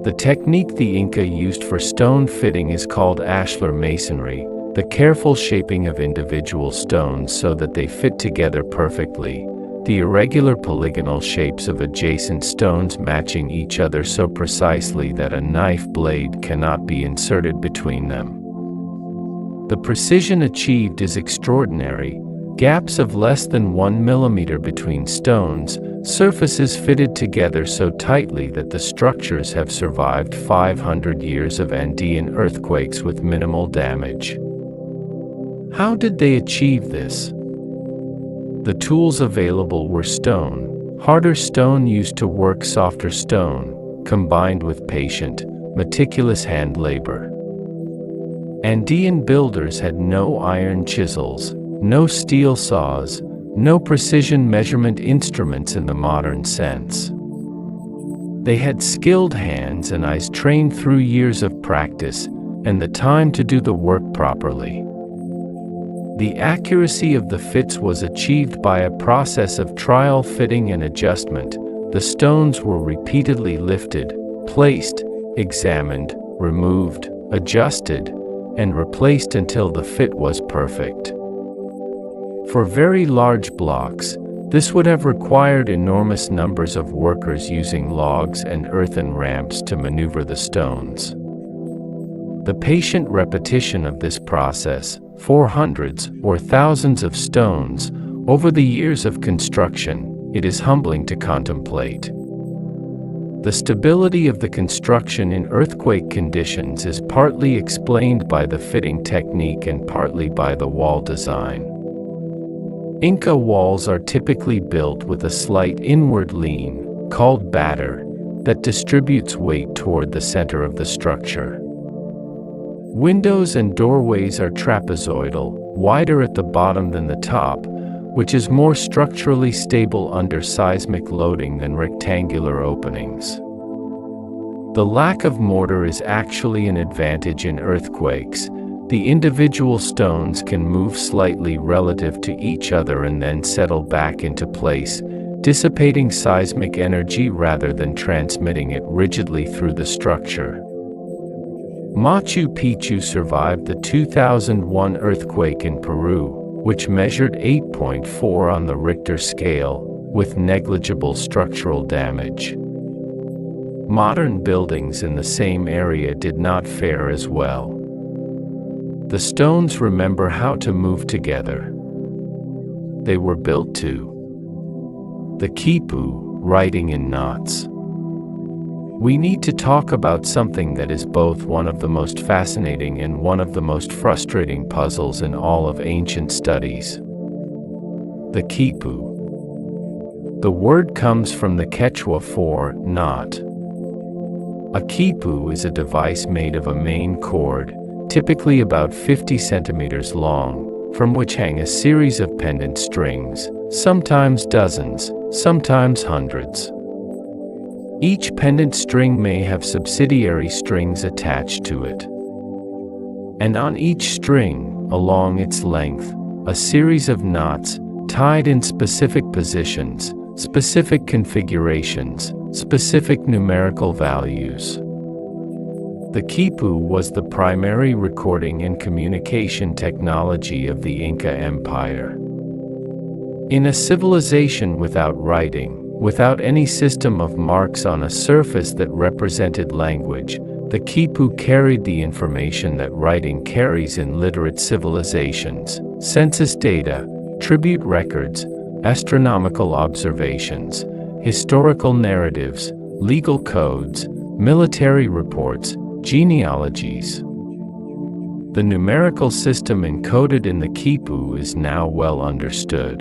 The technique the Inca used for stone fitting is called ashlar masonry, the careful shaping of individual stones so that they fit together perfectly, the irregular polygonal shapes of adjacent stones matching each other so precisely that a knife blade cannot be inserted between them. The precision achieved is extraordinary. Gaps of less than 1 millimeter between stones, surfaces fitted together so tightly that the structures have survived 500 years of Andean earthquakes with minimal damage. How did they achieve this? The tools available were stone, harder stone used to work softer stone, combined with patient, meticulous hand labor. Andean builders had no iron chisels, no steel saws, no precision measurement instruments in the modern sense. They had skilled hands and eyes trained through years of practice, and the time to do the work properly. The accuracy of the fits was achieved by a process of trial fitting and adjustment. The stones were repeatedly lifted, placed, examined, removed, adjusted, and replaced until the fit was perfect. For very large blocks, this would have required enormous numbers of workers using logs and earthen ramps to maneuver the stones. The patient repetition of this process, for hundreds or thousands of stones, over the years of construction, it is humbling to contemplate. The stability of the construction in earthquake conditions is partly explained by the fitting technique and partly by the wall design. Inca walls are typically built with a slight inward lean, called batter, that distributes weight toward the center of the structure. Windows and doorways are trapezoidal, wider at the bottom than the top, which is more structurally stable under seismic loading than rectangular openings. The lack of mortar is actually an advantage in earthquakes. The individual stones can move slightly relative to each other and then settle back into place, dissipating seismic energy rather than transmitting it rigidly through the structure. Machu Picchu survived the 2001 earthquake in Peru, which measured 8.4 on the Richter scale, with negligible structural damage. Modern buildings in the same area did not fare as well. The stones remember how to move together. They were built to the quipu, writing in knots. We need to talk about something that is both one of the most fascinating and one of the most frustrating puzzles in all of ancient studies. The quipu. The word comes from the Quechua for knot. A quipu is a device made of a main cord, typically about 50 centimeters long, from which hang a series of pendant strings, sometimes dozens, sometimes hundreds. Each pendant string may have subsidiary strings attached to it. And on each string, along its length, a series of knots, tied in specific positions, specific configurations, specific numerical values. The quipu was the primary recording and communication technology of the Inca Empire. In a civilization without writing, without any system of marks on a surface that represented language, the quipu carried the information that writing carries in literate civilizations: census data, tribute records, astronomical observations, historical narratives, legal codes, military reports, genealogies. The numerical system encoded in the quipu is now well understood.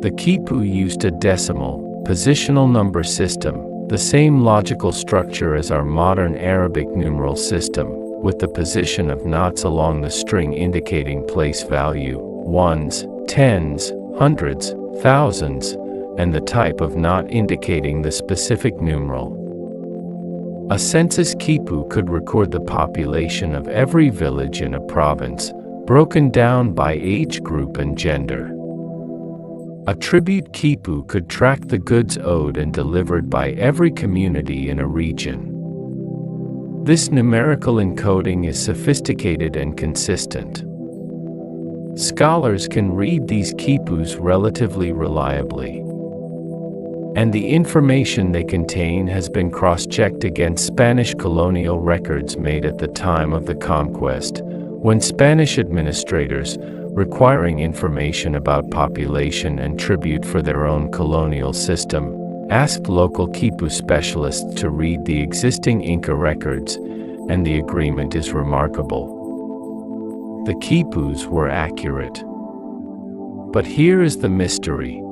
The quipu used a decimal, positional number system, the same logical structure as our modern Arabic numeral system, with the position of knots along the string indicating place value, ones, tens, hundreds, thousands, and the type of knot indicating the specific numeral. A census quipu could record the population of every village in a province, broken down by age group and gender. A tribute quipu could track the goods owed and delivered by every community in a region. This numerical encoding is sophisticated and consistent. Scholars can read these quipus relatively reliably, and the information they contain has been cross-checked against Spanish colonial records made at the time of the conquest, when Spanish administrators, requiring information about population and tribute for their own colonial system, asked local quipu specialists to read the existing Inca records, and the agreement is remarkable. The quipus were accurate. But here is the mystery.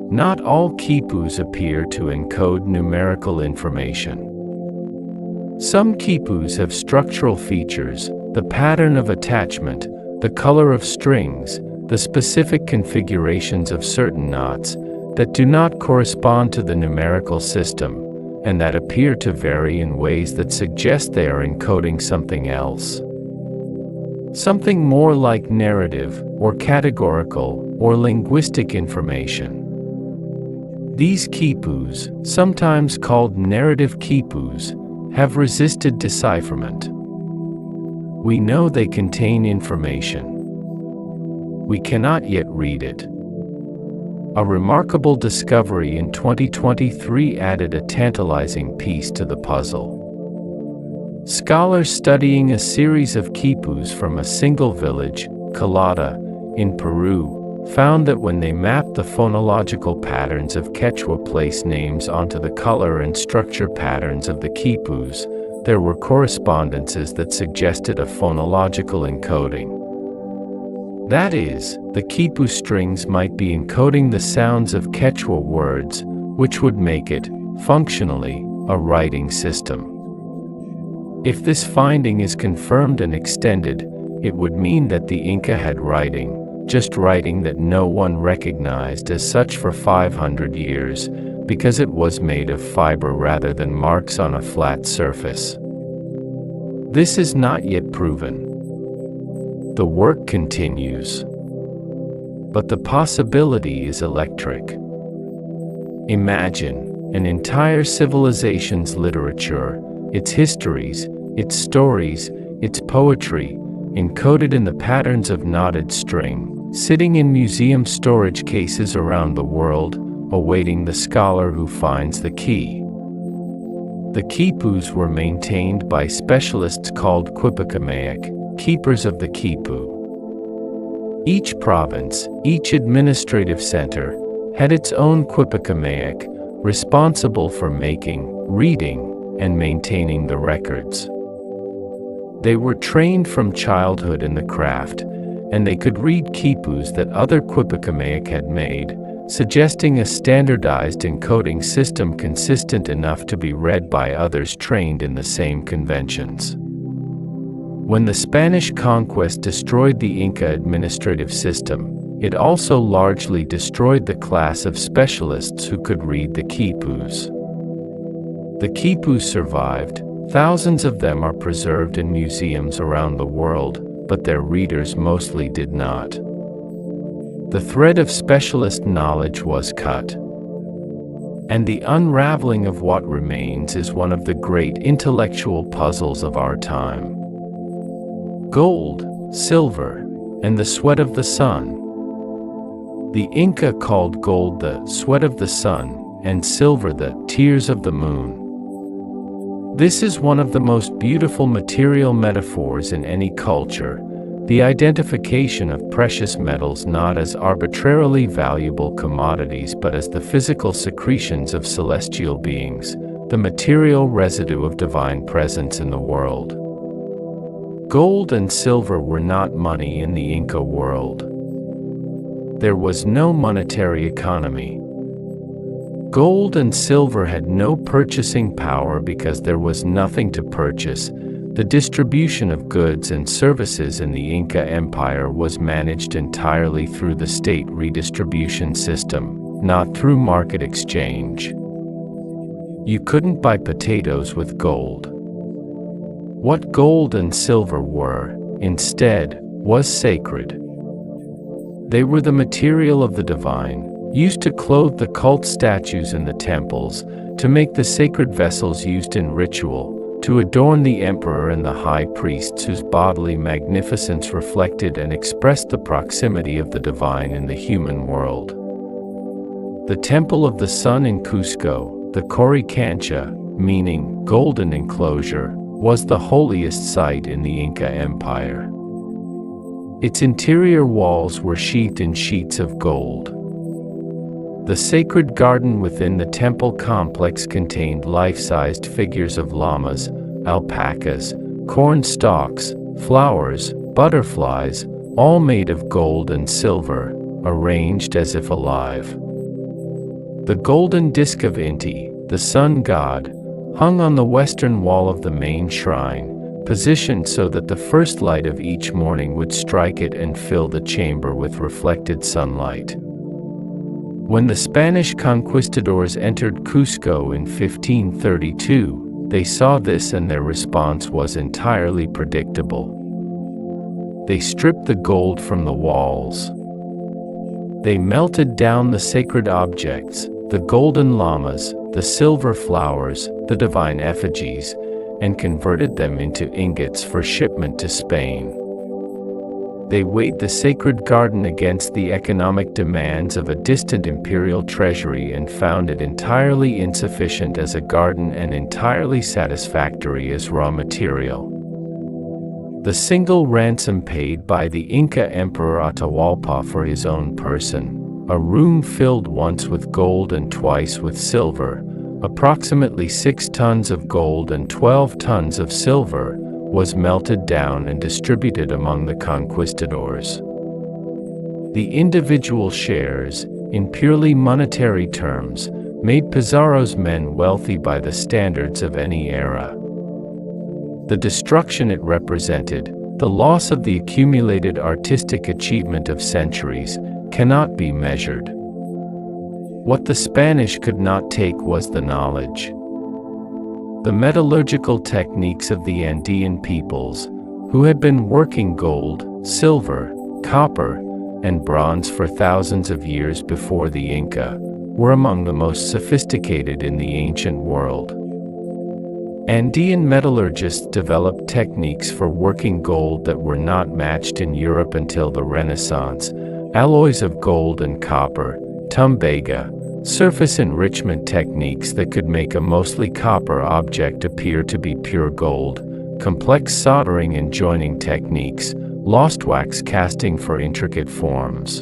Not all quipus appear to encode numerical information. Some quipus have structural features, the pattern of attachment, the color of strings, the specific configurations of certain knots, that do not correspond to the numerical system, and that appear to vary in ways that suggest they are encoding something else. Something more like narrative, or categorical, or linguistic information. These quipus, sometimes called narrative quipus, have resisted decipherment. We know they contain information. We cannot yet read it. A remarkable discovery in 2023 added a tantalizing piece to the puzzle. Scholars studying a series of quipus from a single village, Calata, in Peru, found that when they mapped the phonological patterns of Quechua place names onto the color and structure patterns of the quipus, there were correspondences that suggested a phonological encoding. That is, the quipu strings might be encoding the sounds of Quechua words, which would make it, functionally, a writing system. If this finding is confirmed and extended, it would mean that the Inca had writing, just writing that no one recognized as such for 500 years, because it was made of fiber rather than marks on a flat surface. This is not yet proven. The work continues. But the possibility is electric. Imagine an entire civilization's literature, its histories, its stories, its poetry, encoded in the patterns of knotted string, sitting in museum storage cases around the world, awaiting the scholar who finds the key. The quipus were maintained by specialists called quipucamayak, keepers of the quipu. Each province, each administrative center, had its own quipucamayak, responsible for making, reading, and maintaining the records. They were trained from childhood in the craft, and they could read quipus that other Quipucamaic had made, suggesting a standardized encoding system consistent enough to be read by others trained in the same conventions. When the Spanish conquest destroyed the Inca administrative system, it also largely destroyed the class of specialists who could read the quipus. The quipus survived. Thousands of them are preserved in museums around the world, but their readers mostly did not. The thread of specialist knowledge was cut. And the unraveling of what remains is one of the great intellectual puzzles of our time. Gold, silver, and the sweat of the sun. The Inca called gold the sweat of the sun, and silver the tears of the moon. This is one of the most beautiful material metaphors in any culture, the identification of precious metals not as arbitrarily valuable commodities but as the physical secretions of celestial beings, the material residue of divine presence in the world. Gold and silver were not money in the Inca world. There was no monetary economy. Gold and silver had no purchasing power because there was nothing to purchase. The distribution of goods and services in the Inca Empire was managed entirely through the state redistribution system, not through market exchange. You couldn't buy potatoes with gold. What gold and silver were, instead, was sacred. They were the material of the divine, used to clothe the cult statues in the temples, to make the sacred vessels used in ritual, to adorn the emperor and the high priests whose bodily magnificence reflected and expressed the proximity of the divine in the human world. The Temple of the Sun in Cusco, the Coricancha, meaning golden enclosure, was the holiest site in the Inca Empire. Its interior walls were sheathed in sheets of gold. The sacred garden within the temple complex contained life-sized figures of llamas, alpacas, corn stalks, flowers, butterflies, all made of gold and silver, arranged as if alive. The golden disk of Inti, the sun god, hung on the western wall of the main shrine, positioned so that the first light of each morning would strike it and fill the chamber with reflected sunlight. When the Spanish conquistadors entered Cusco in 1532, they saw this and their response was entirely predictable. They stripped the gold from the walls. They melted down the sacred objects, the golden llamas, the silver flowers, the divine effigies, and converted them into ingots for shipment to Spain. They weighed the sacred garden against the economic demands of a distant imperial treasury and found it entirely insufficient as a garden and entirely satisfactory as raw material. The single ransom paid by the Inca Emperor Atahualpa for his own person, a room filled once with gold and twice with silver, approximately 6 tons of gold and 12 tons of silver, was melted down and distributed among the conquistadors. The individual shares, in purely monetary terms, made Pizarro's men wealthy by the standards of any era. The destruction it represented, the loss of the accumulated artistic achievement of centuries, cannot be measured. What the Spanish could not take was the knowledge. The metallurgical techniques of the Andean peoples, who had been working gold, silver, copper, and bronze for thousands of years before the Inca, were among the most sophisticated in the ancient world. Andean metallurgists developed techniques for working gold that were not matched in Europe until the Renaissance, alloys of gold and copper, tumbaga, surface enrichment techniques that could make a mostly copper object appear to be pure gold, complex soldering and joining techniques, lost wax casting for intricate forms.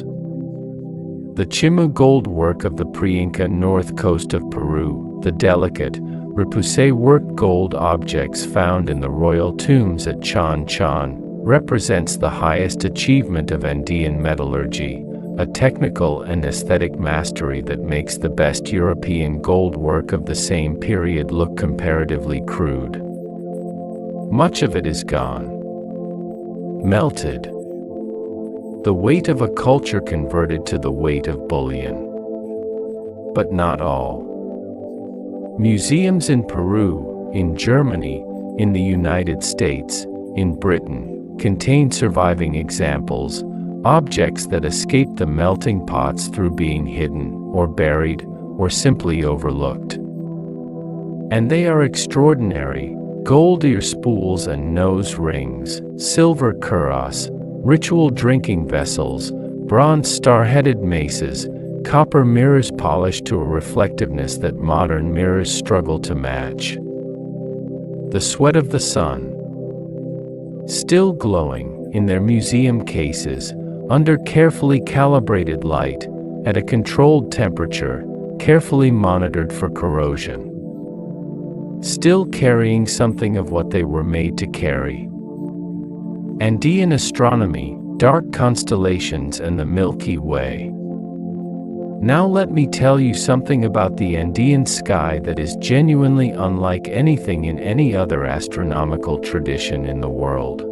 The Chimu gold work of the pre-Inca north coast of Peru, the delicate, repoussé worked gold objects found in the royal tombs at Chan Chan, represents the highest achievement of Andean metallurgy, a technical and aesthetic mastery that makes the best European gold work of the same period look comparatively crude. Much of it is gone. Melted. The weight of a culture converted to the weight of bullion. But not all. Museums in Peru, in Germany, in the United States, in Britain, contain surviving examples, objects that escaped the melting pots through being hidden, or buried, or simply overlooked. And they are extraordinary: gold ear spools and nose rings, silver cuirass, ritual drinking vessels, bronze star-headed maces, copper mirrors polished to a reflectiveness that modern mirrors struggle to match. The sweat of the sun, still glowing, in their museum cases, under carefully calibrated light, at a controlled temperature, carefully monitored for corrosion. Still carrying something of what they were made to carry. Andean astronomy, dark constellations and the Milky Way. Now let me tell you something about the Andean sky that is genuinely unlike anything in any other astronomical tradition in the world.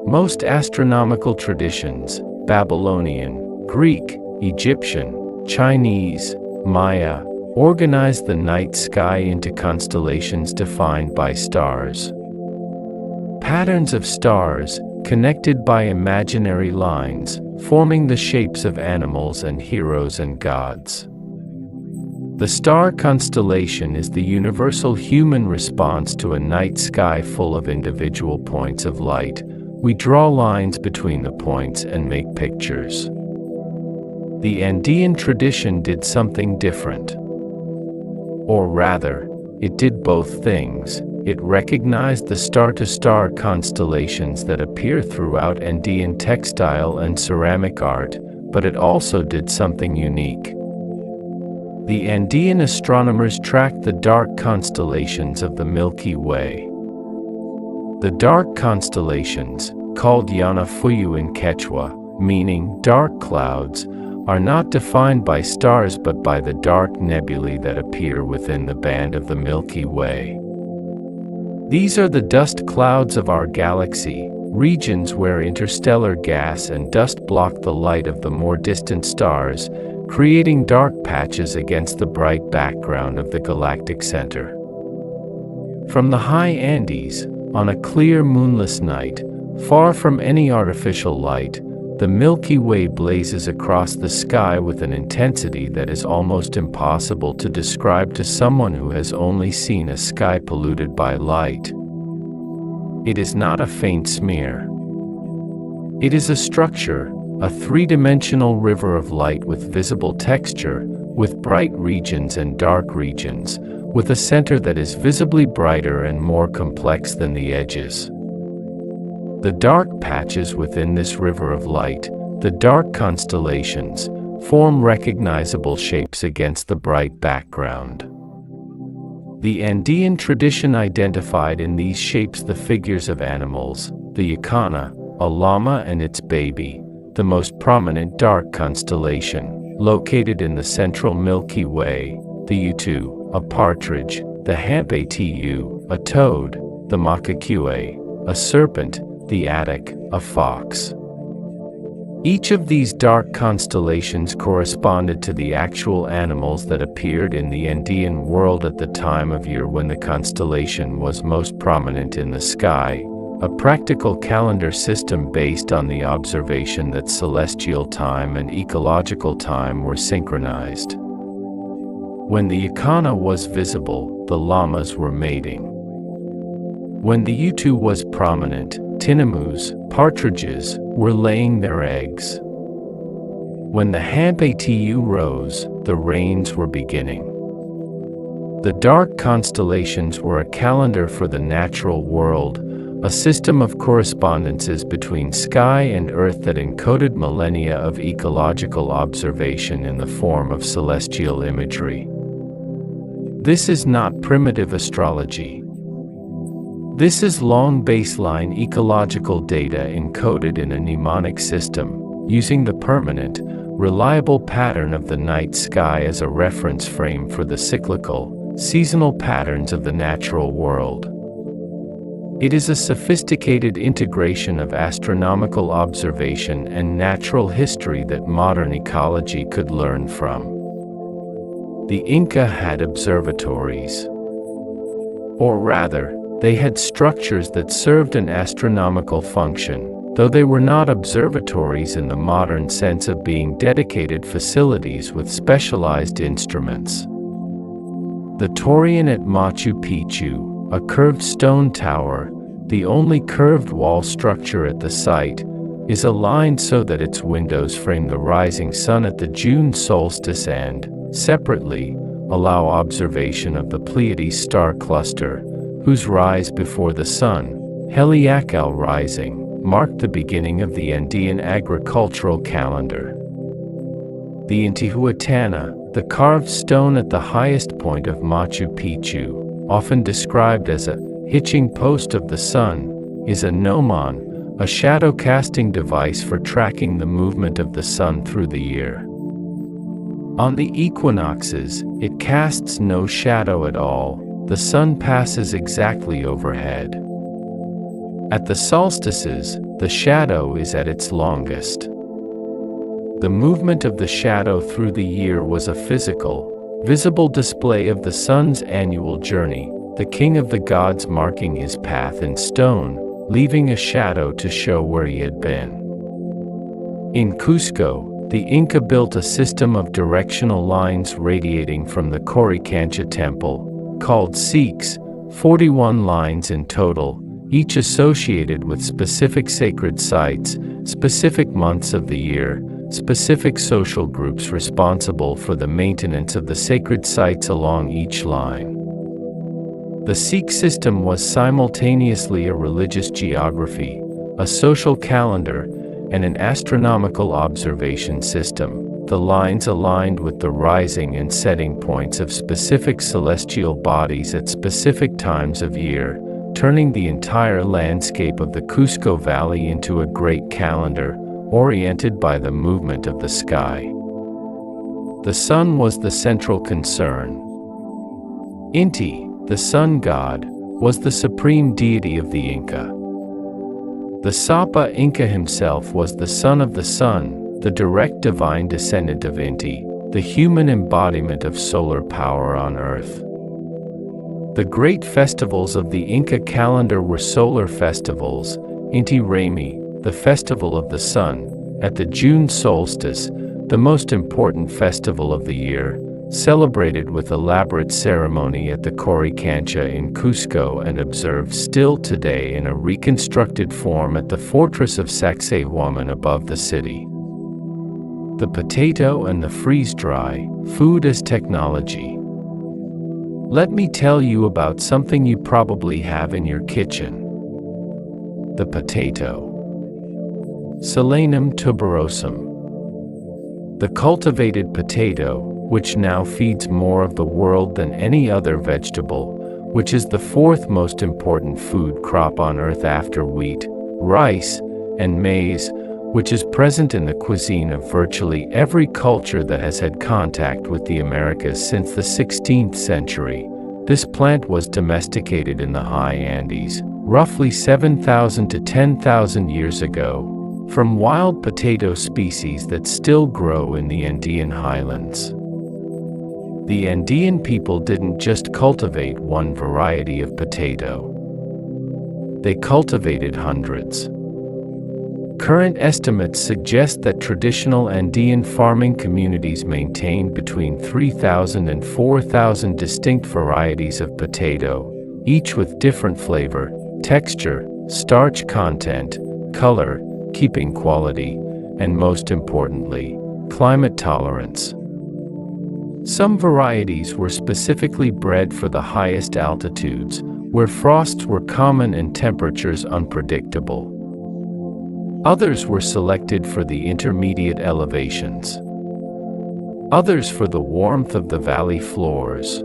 Most astronomical traditions, Babylonian, Greek, Egyptian, Chinese, Maya, organize the night sky into constellations defined by stars. Patterns of stars, connected by imaginary lines, forming the shapes of animals and heroes and gods. The star constellation is the universal human response to a night sky full of individual points of light. We draw lines between the points and make pictures. The Andean tradition did something different. Or rather, it did both things. It recognized the star-to-star constellations that appear throughout Andean textile and ceramic art, but it also did something unique. The Andean astronomers tracked the dark constellations of the Milky Way. The dark constellations, called Yanafuyu in Quechua, meaning dark clouds, are not defined by stars but by the dark nebulae that appear within the band of the Milky Way. These are the dust clouds of our galaxy, regions where interstellar gas and dust block the light of the more distant stars, creating dark patches against the bright background of the galactic center. From the high Andes, on a clear moonless night, far from any artificial light, the Milky Way blazes across the sky with an intensity that is almost impossible to describe to someone who has only seen a sky polluted by light. It is not a faint smear. It is a structure, a three-dimensional river of light with visible texture, with bright regions and dark regions, with a center that is visibly brighter and more complex than the edges. The dark patches within this river of light, the dark constellations, form recognizable shapes against the bright background. The Andean tradition identified in these shapes the figures of animals, the Yacana, a llama and its baby, the most prominent dark constellation, located in the central Milky Way, the Utu, a partridge, the Hampatu, a toad, the Makakue, a serpent, the Attic, a fox. Each of these dark constellations corresponded to the actual animals that appeared in the Andean world at the time of year when the constellation was most prominent in the sky, a practical calendar system based on the observation that celestial time and ecological time were synchronized. When the Yacana was visible, the llamas were mating. When the Utu was prominent, tinamus, partridges, were laying their eggs. When the Hampatu rose, the rains were beginning. The dark constellations were a calendar for the natural world, a system of correspondences between sky and earth that encoded millennia of ecological observation in the form of celestial imagery. This is not primitive astrology. This is long baseline ecological data encoded in a mnemonic system, using the permanent, reliable pattern of the night sky as a reference frame for the cyclical, seasonal patterns of the natural world. It is a sophisticated integration of astronomical observation and natural history that modern ecology could learn from. The Inca had observatories. Or rather, they had structures that served an astronomical function, though they were not observatories in the modern sense of being dedicated facilities with specialized instruments. The Torreon at Machu Picchu, a curved stone tower, the only curved wall structure at the site, is aligned so that its windows frame the rising sun at the June solstice and, separately, allow observation of the Pleiades star cluster, whose rise before the sun, Heliacal rising, marked the beginning of the Andean agricultural calendar. The Intihuatana, the carved stone at the highest point of Machu Picchu, often described as a hitching post of the sun, is a gnomon, a shadow-casting device for tracking the movement of the sun through the year. On the equinoxes, it casts no shadow at all. The sun passes exactly overhead. At the solstices, the shadow is at its longest. The movement of the shadow through the year was a physical, visible display of the sun's annual journey, the king of the gods marking his path in stone, leaving a shadow to show where he had been. In Cusco, the Inca built a system of directional lines radiating from the Coricancha temple, called Sikhs, 41 lines in total, each associated with specific sacred sites, specific months of the year, specific social groups responsible for the maintenance of the sacred sites along each line. The Sikh system was simultaneously a religious geography, a social calendar, and an astronomical observation system. The lines aligned with the rising and setting points of specific celestial bodies at specific times of year, turning the entire landscape of the Cusco Valley into a great calendar, oriented by the movement of the sky. The sun was the central concern. Inti, the sun god, was the supreme deity of the Inca. The Sapa Inca himself was the son of the sun, the direct divine descendant of Inti, the human embodiment of solar power on Earth. The great festivals of the Inca calendar were solar festivals, Inti Raymi, the festival of the sun, at the June solstice, the most important festival of the year, celebrated with elaborate ceremony at the Coricancha in Cusco and observed still today in a reconstructed form at the fortress of Sacsayhuaman above the city. The potato and the freeze-dry, food as technology. Let me tell you about something you probably have in your kitchen. The potato. Solanum tuberosum. The cultivated potato, which now feeds more of the world than any other vegetable, which is the fourth most important food crop on Earth after wheat, rice, and maize, which is present in the cuisine of virtually every culture that has had contact with the Americas since the 16th century. This plant was domesticated in the high Andes, roughly 7,000 to 10,000 years ago, from wild potato species that still grow in the Andean highlands. The Andean people didn't just cultivate one variety of potato. They cultivated hundreds. Current estimates suggest that traditional Andean farming communities maintained between 3,000 and 4,000 distinct varieties of potato, each with different flavor, texture, starch content, color, keeping quality, and most importantly, climate tolerance. Some varieties were specifically bred for the highest altitudes, where frosts were common and temperatures unpredictable. Others were selected for the intermediate elevations. Others for the warmth of the valley floors.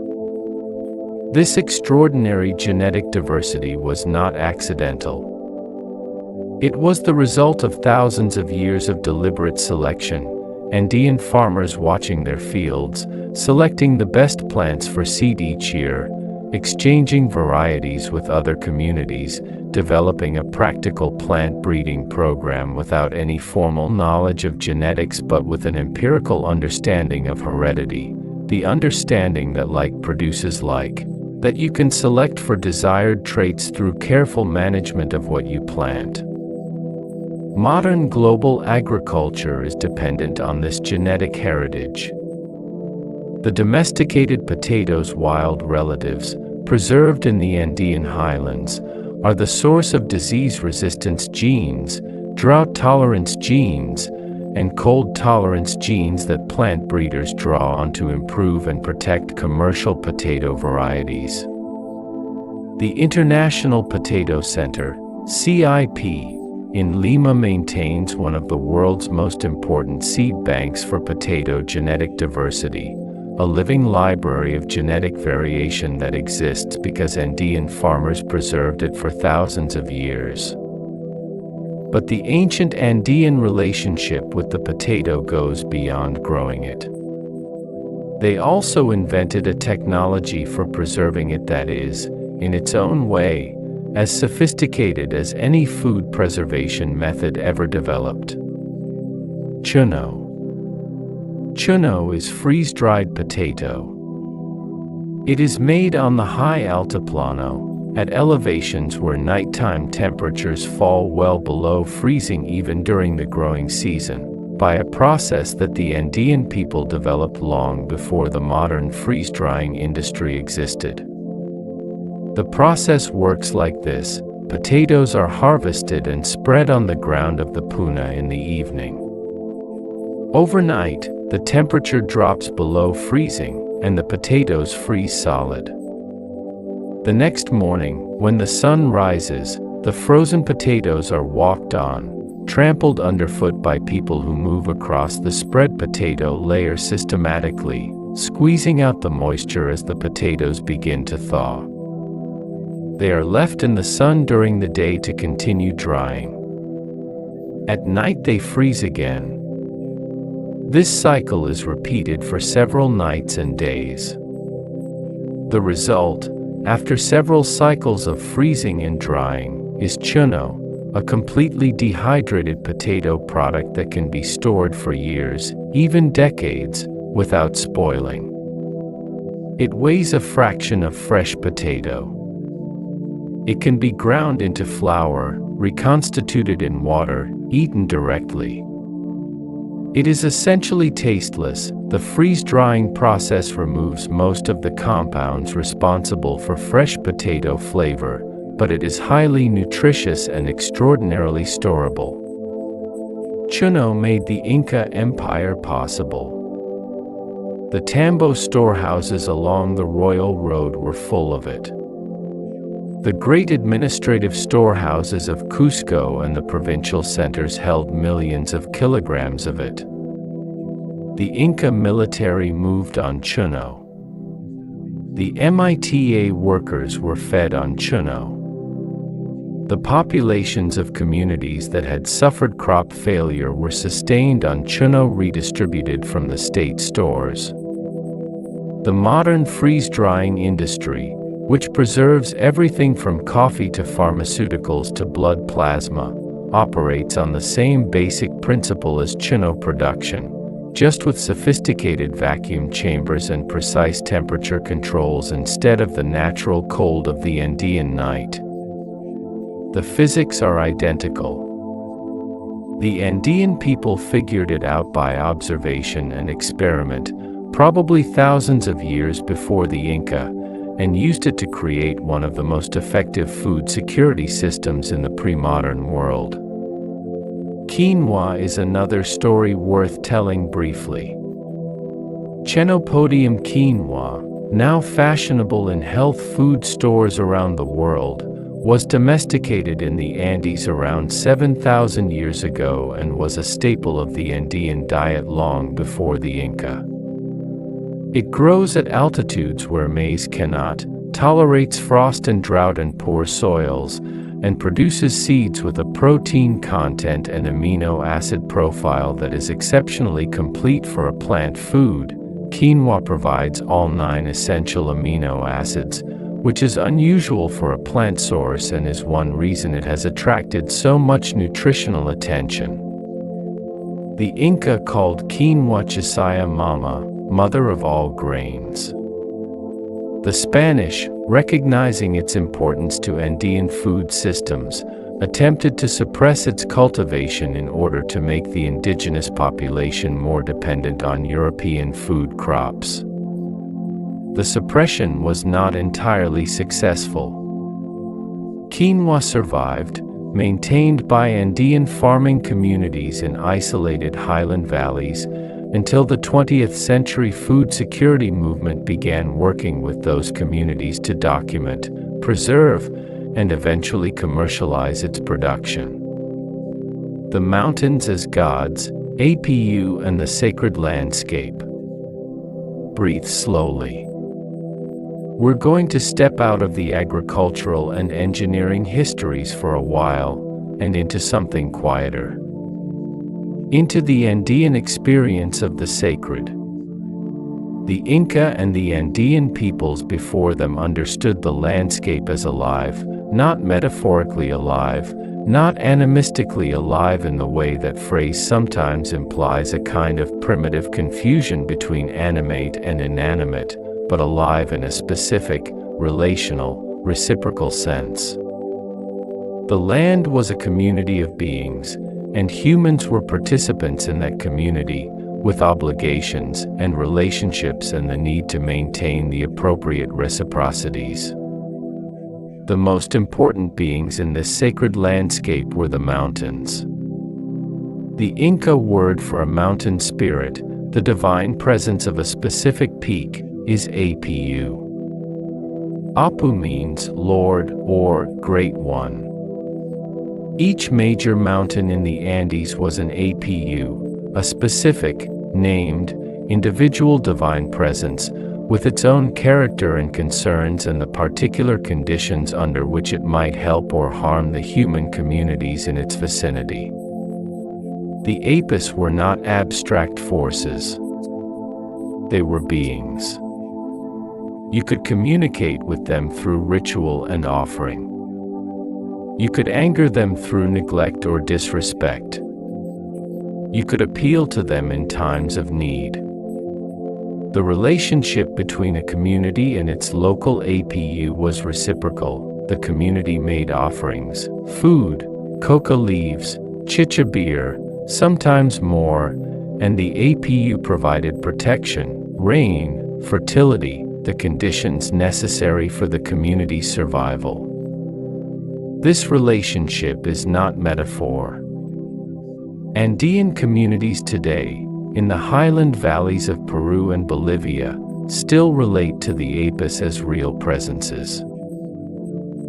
This extraordinary genetic diversity was not accidental. It was the result of thousands of years of deliberate selection, Andean farmers watching their fields, selecting the best plants for seed each year, exchanging varieties with other communities, developing a practical plant breeding program without any formal knowledge of genetics but with an empirical understanding of heredity, the understanding that like produces like, that you can select for desired traits through careful management of what you plant. Modern global agriculture is dependent on this genetic heritage. The domesticated potato's wild relatives, preserved in the Andean highlands, are the source of disease resistance genes, drought tolerance genes, and cold tolerance genes that plant breeders draw on to improve and protect commercial potato varieties. The International Potato Center, CIP, in Lima maintains one of the world's most important seed banks for potato genetic diversity, a living library of genetic variation that exists because Andean farmers preserved it for thousands of years. But the ancient Andean relationship with the potato goes beyond growing it. They also invented a technology for preserving it that is, in its own way, as sophisticated as any food preservation method ever developed. Chuno. Chuno is freeze-dried potato. It is made on the high altiplano, at elevations where nighttime temperatures fall well below freezing even during the growing season, by a process that the Andean people developed long before the modern freeze-drying industry existed. The process works like this: potatoes are harvested and spread on the ground of the puna in the evening. Overnight, the temperature drops below freezing, and the potatoes freeze solid. The next morning, when the sun rises, the frozen potatoes are walked on, trampled underfoot by people who move across the spread potato layer systematically, squeezing out the moisture as the potatoes begin to thaw. They are left in the sun during the day to continue drying. At night they freeze again. This cycle is repeated for several nights and days. The result, after several cycles of freezing and drying, is chuno, a completely dehydrated potato product that can be stored for years, even decades, without spoiling. It weighs a fraction of fresh potato. It can be ground into flour, reconstituted in water, eaten directly. It is essentially tasteless. The freeze-drying process removes most of the compounds responsible for fresh potato flavor, but it is highly nutritious and extraordinarily storable. Chuno made the Inca Empire possible. The tambo storehouses along the Royal Road were full of it. The great administrative storehouses of Cusco and the provincial centers held millions of kilograms of it. The Inca military moved on chuno. The MITA workers were fed on chuno. The populations of communities that had suffered crop failure were sustained on chuno redistributed from the state stores. The modern freeze-drying industry, which preserves everything from coffee to pharmaceuticals to blood plasma, operates on the same basic principle as chuno production, just with sophisticated vacuum chambers and precise temperature controls instead of the natural cold of the Andean night. The physics are identical. The Andean people figured it out by observation and experiment, probably thousands of years before the Inca, and used it to create one of the most effective food security systems in the pre-modern world. Quinoa is another story worth telling briefly. Chenopodium quinoa, now fashionable in health food stores around the world, was domesticated in the Andes around 7,000 years ago and was a staple of the Andean diet long before the Inca. It grows at altitudes where maize cannot, tolerates frost and drought and poor soils, and produces seeds with a protein content and amino acid profile that is exceptionally complete for a plant food. Quinoa provides all 9 essential amino acids, which is unusual for a plant source and is one reason it has attracted so much nutritional attention. The Inca called quinoa Chisaya Mama, mother of all grains. The Spanish, recognizing its importance to Andean food systems, attempted to suppress its cultivation in order to make the indigenous population more dependent on European food crops. The suppression was not entirely successful. Quinoa survived, maintained by Andean farming communities in isolated highland valleys, until the 20th century food security movement began working with those communities to document, preserve, and eventually commercialize its production. The mountains as gods, APU, and the sacred landscape. Breathe slowly. We're going to step out of the agricultural and engineering histories for a while, and into something quieter. Into the Andean experience of the sacred. The Inca and the Andean peoples before them understood the landscape as alive, not metaphorically alive, not animistically alive in the way that phrase sometimes implies a kind of primitive confusion between animate and inanimate, but alive in a specific, relational, reciprocal sense. The land was a community of beings, and humans were participants in that community, with obligations and relationships and the need to maintain the appropriate reciprocities. The most important beings in this sacred landscape were the mountains. The Inca word for a mountain spirit, the divine presence of a specific peak, is APU. Apu means Lord or Great One. Each major mountain in the Andes was an APU, a specific, named, individual divine presence, with its own character and concerns and the particular conditions under which it might help or harm the human communities in its vicinity. The Apis were not abstract forces. They were beings. You could communicate with them through ritual and offering. You could anger them through neglect or disrespect. You could appeal to them in times of need. The relationship between a community and its local APU was reciprocal. The community made offerings, food, coca leaves, chicha beer, sometimes more, and the APU provided protection, rain, fertility, the conditions necessary for the community's survival. This relationship is not metaphor. Andean communities today, in the highland valleys of Peru and Bolivia, still relate to the Apis as real presences.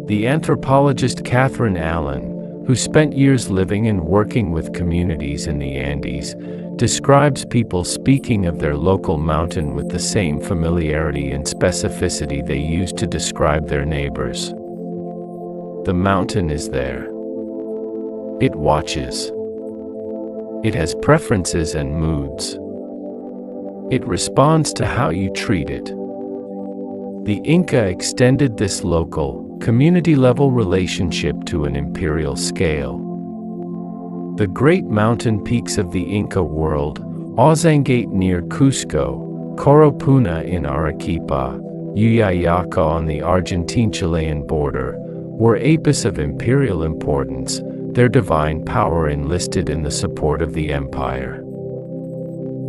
The anthropologist Catherine Allen, who spent years living and working with communities in the Andes, describes people speaking of their local mountain with the same familiarity and specificity they use to describe their neighbors. The mountain is there. It watches. It has preferences and moods. It responds to how you treat it. The Inca extended this local, community-level relationship to an imperial scale. The great mountain peaks of the Inca world, Ozangate near Cusco, Coropuna in Arequipa, Uyayaca on the Argentine-Chilean border, were Apis of imperial importance, their divine power enlisted in the support of the empire.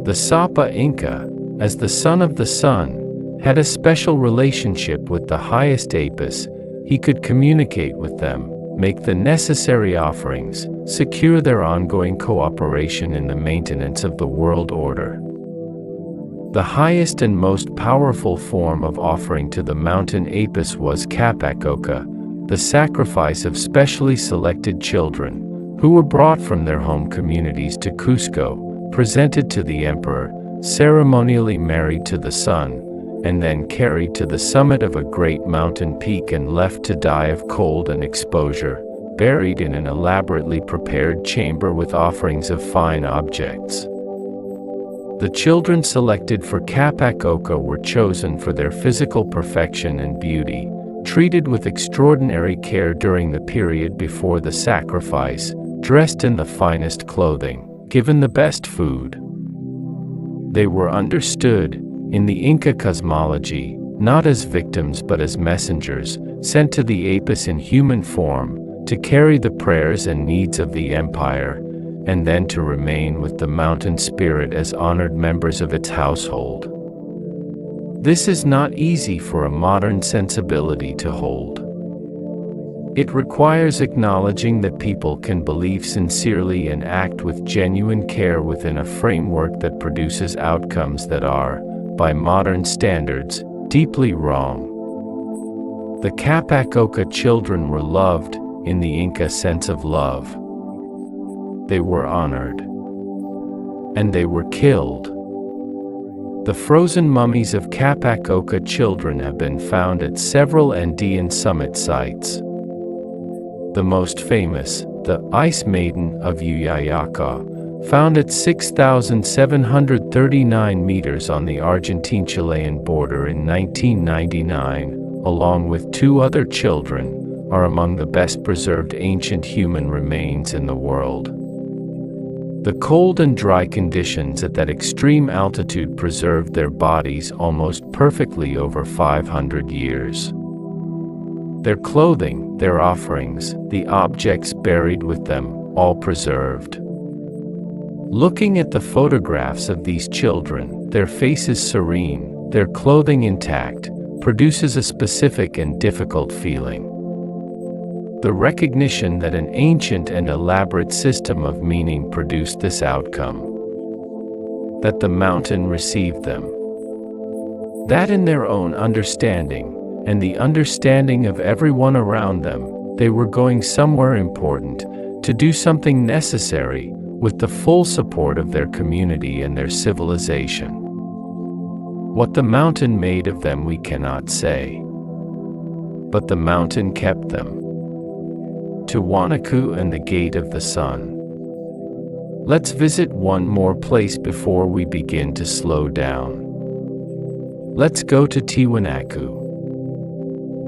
The Sapa Inca, as the son of the sun, had a special relationship with the highest Apis. He could communicate with them, make the necessary offerings, secure their ongoing cooperation in the maintenance of the world order. The highest and most powerful form of offering to the mountain Apis was Capacoca, the sacrifice of specially selected children, who were brought from their home communities to Cusco, presented to the emperor, ceremonially married to the sun, and then carried to the summit of a great mountain peak and left to die of cold and exposure, buried in an elaborately prepared chamber with offerings of fine objects. The children selected for Capac Oca were chosen for their physical perfection and beauty, treated with extraordinary care during the period before the sacrifice, dressed in the finest clothing, given the best food. They were understood, in the Inca cosmology, not as victims but as messengers, sent to the Apus in human form, to carry the prayers and needs of the empire, and then to remain with the mountain spirit as honored members of its household. This is not easy for a modern sensibility to hold. It requires acknowledging that people can believe sincerely and act with genuine care within a framework that produces outcomes that are, by modern standards, deeply wrong. The Capac Oca children were loved, in the Inca sense of love. They were honored. And they were killed. The frozen mummies of Capac Oca children have been found at several Andean summit sites. The most famous, the Ice Maiden of Uyayaca, found at 6,739 meters on the Argentine-Chilean border in 1999, along with 2 other children, are among the best preserved ancient human remains in the world. The cold and dry conditions at that extreme altitude preserved their bodies almost perfectly over 500 years. Their clothing, their offerings, the objects buried with them, all preserved. Looking at the photographs of these children, their faces serene, their clothing intact, produces a specific and difficult feeling. The recognition that an ancient and elaborate system of meaning produced this outcome. That the mountain received them. That in their own understanding, and the understanding of everyone around them, they were going somewhere important, to do something necessary, with the full support of their community and their civilization. What the mountain made of them we cannot say. But the mountain kept them. Tiwanaku and the Gate of the Sun. Let's visit one more place before we begin to slow down. Let's go to Tiwanaku.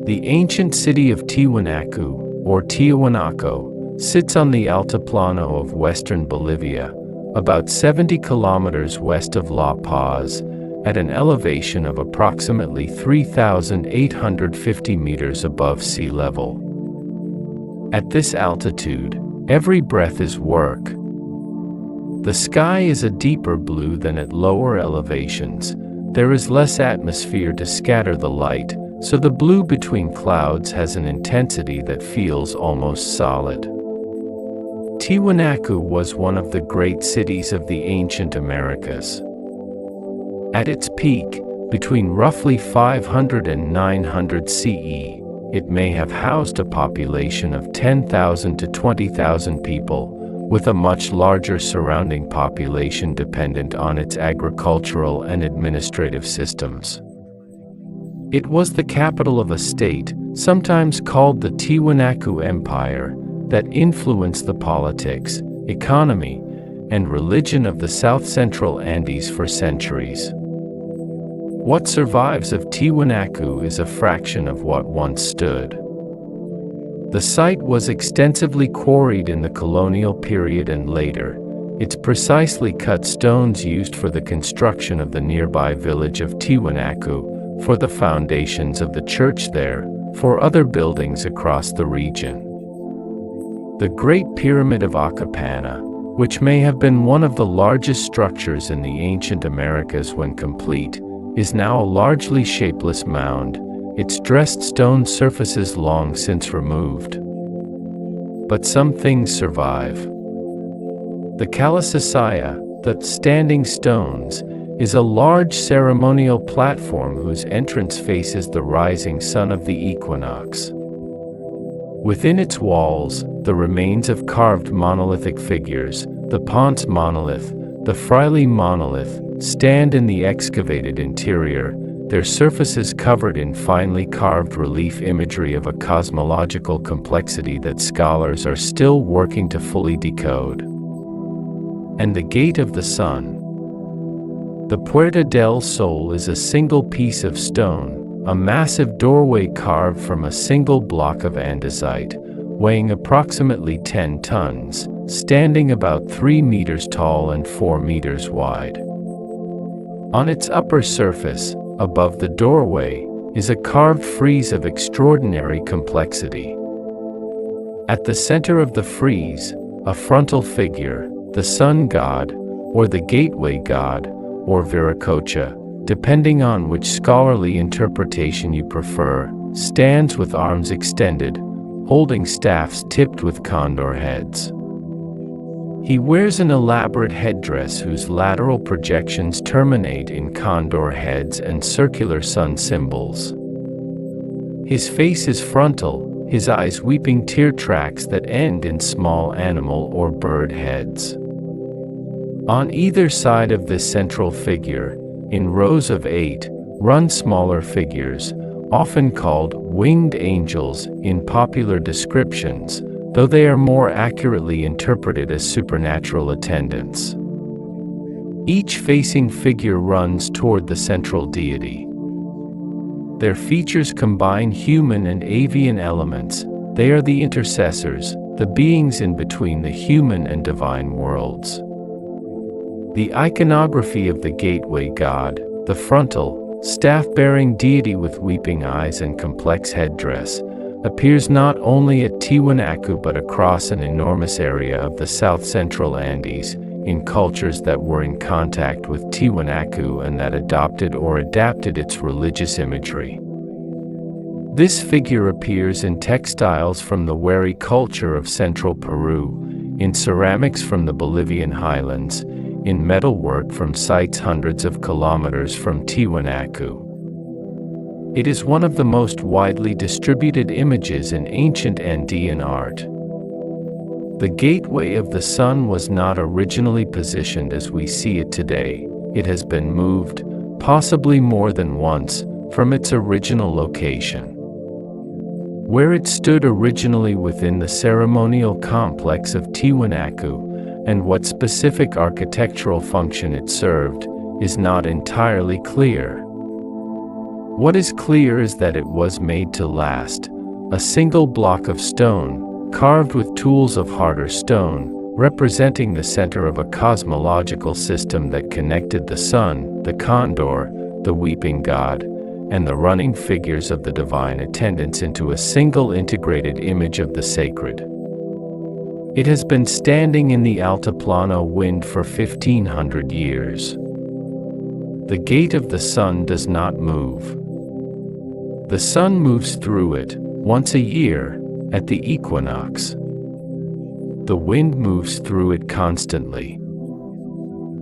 The ancient city of Tiwanaku, or Tiwanaku, sits on the Altiplano of western Bolivia, about 70 kilometers west of La Paz, at an elevation of approximately 3,850 meters above sea level. At this altitude, every breath is work. The sky is a deeper blue than at lower elevations. There is less atmosphere to scatter the light, so the blue between clouds has an intensity that feels almost solid. Tiwanaku was one of the great cities of the ancient Americas. At its peak, between roughly 500 and 900 CE, it may have housed a population of 10,000 to 20,000 people, with a much larger surrounding population dependent on its agricultural and administrative systems. It was the capital of a state, sometimes called the Tiwanaku Empire, that influenced the politics, economy, and religion of the south-central Andes for centuries. What survives of Tiwanaku is a fraction of what once stood. The site was extensively quarried in the colonial period and later. Its precisely cut stones used for the construction of the nearby village of Tiwanaku, for the foundations of the church there, for other buildings across the region. The Great Pyramid of Acapana, which may have been one of the largest structures in the ancient Americas when complete, is now a largely shapeless mound, its dressed stone surfaces long since removed. But some things survive. The Kalasasaya, the Standing Stones, is a large ceremonial platform whose entrance faces the rising sun of the equinox. Within its walls, the remains of carved monolithic figures, the Ponce monolith, the Fraile monolith, stand in the excavated interior, their surfaces covered in finely carved relief imagery of a cosmological complexity that scholars are still working to fully decode. And the Gate of the Sun. The Puerta del Sol is a single piece of stone, a massive doorway carved from a single block of andesite, weighing approximately 10 tons, standing about 3 meters tall and 4 meters wide. On its upper surface, above the doorway, is a carved frieze of extraordinary complexity. At the center of the frieze, a frontal figure, the sun god, or the gateway god, or Viracocha, depending on which scholarly interpretation you prefer, stands with arms extended, holding staffs tipped with condor heads. He wears an elaborate headdress whose lateral projections terminate in condor heads and circular sun symbols. His face is frontal, his eyes weeping tear tracks that end in small animal or bird heads. On either side of this central figure, in rows of 8, run smaller figures, often called winged angels in popular descriptions, though they are more accurately interpreted as supernatural attendants. Each facing figure runs toward the central deity. Their features combine human and avian elements. They are the intercessors, the beings in between the human and divine worlds. The iconography of the gateway god, the frontal, staff-bearing deity with weeping eyes and complex headdress, appears not only at Tiwanaku but across an enormous area of the south-central Andes, in cultures that were in contact with Tiwanaku and that adopted or adapted its religious imagery. This figure appears in textiles from the Wari culture of central Peru, in ceramics from the Bolivian highlands, in metalwork from sites hundreds of kilometers from Tiwanaku. It is one of the most widely distributed images in ancient Andean art. The Gateway of the Sun was not originally positioned as we see it today. It has been moved, possibly more than once, from its original location. Where it stood originally within the ceremonial complex of Tiwanaku, and what specific architectural function it served, is not entirely clear. What is clear is that it was made to last, a single block of stone, carved with tools of harder stone, representing the center of a cosmological system that connected the sun, the condor, the weeping god, and the running figures of the divine attendants into a single integrated image of the sacred. It has been standing in the Altiplano wind for 1,500 years. The Gate of the Sun does not move. The sun moves through it, once a year, at the equinox. The wind moves through it constantly.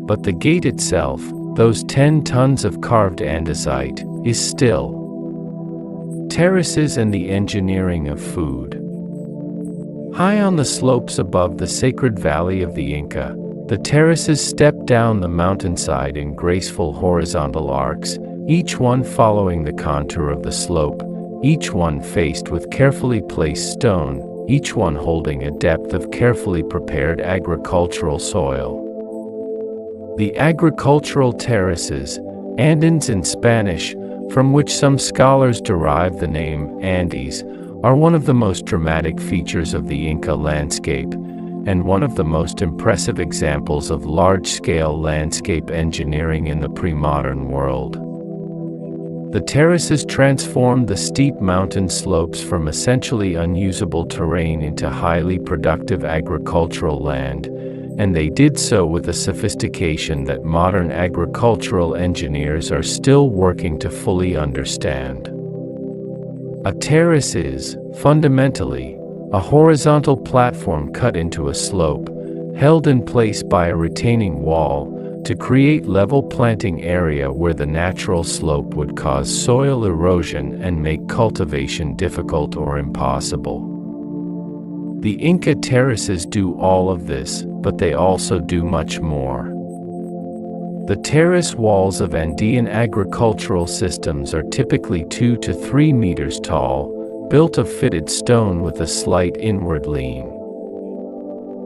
But the gate itself, those 10 tons of carved andesite, is still. Terraces and the engineering of food. High on the slopes above the sacred valley of the Inca, the terraces step down the mountainside in graceful horizontal arcs, each one following the contour of the slope, each one faced with carefully placed stone, each one holding a depth of carefully prepared agricultural soil. The agricultural terraces, Andins in Spanish, from which some scholars derive the name Andes, are one of the most dramatic features of the Inca landscape, and one of the most impressive examples of large-scale landscape engineering in the pre-modern world. The terraces transformed the steep mountain slopes from essentially unusable terrain into highly productive agricultural land, and they did so with a sophistication that modern agricultural engineers are still working to fully understand. A terrace is, fundamentally, a horizontal platform cut into a slope, held in place by a retaining wall, to create level planting area where the natural slope would cause soil erosion and make cultivation difficult or impossible. The Inca terraces do all of this, but they also do much more. The terrace walls of Andean agricultural systems are typically 2 to 3 meters tall, built of fitted stone with a slight inward lean.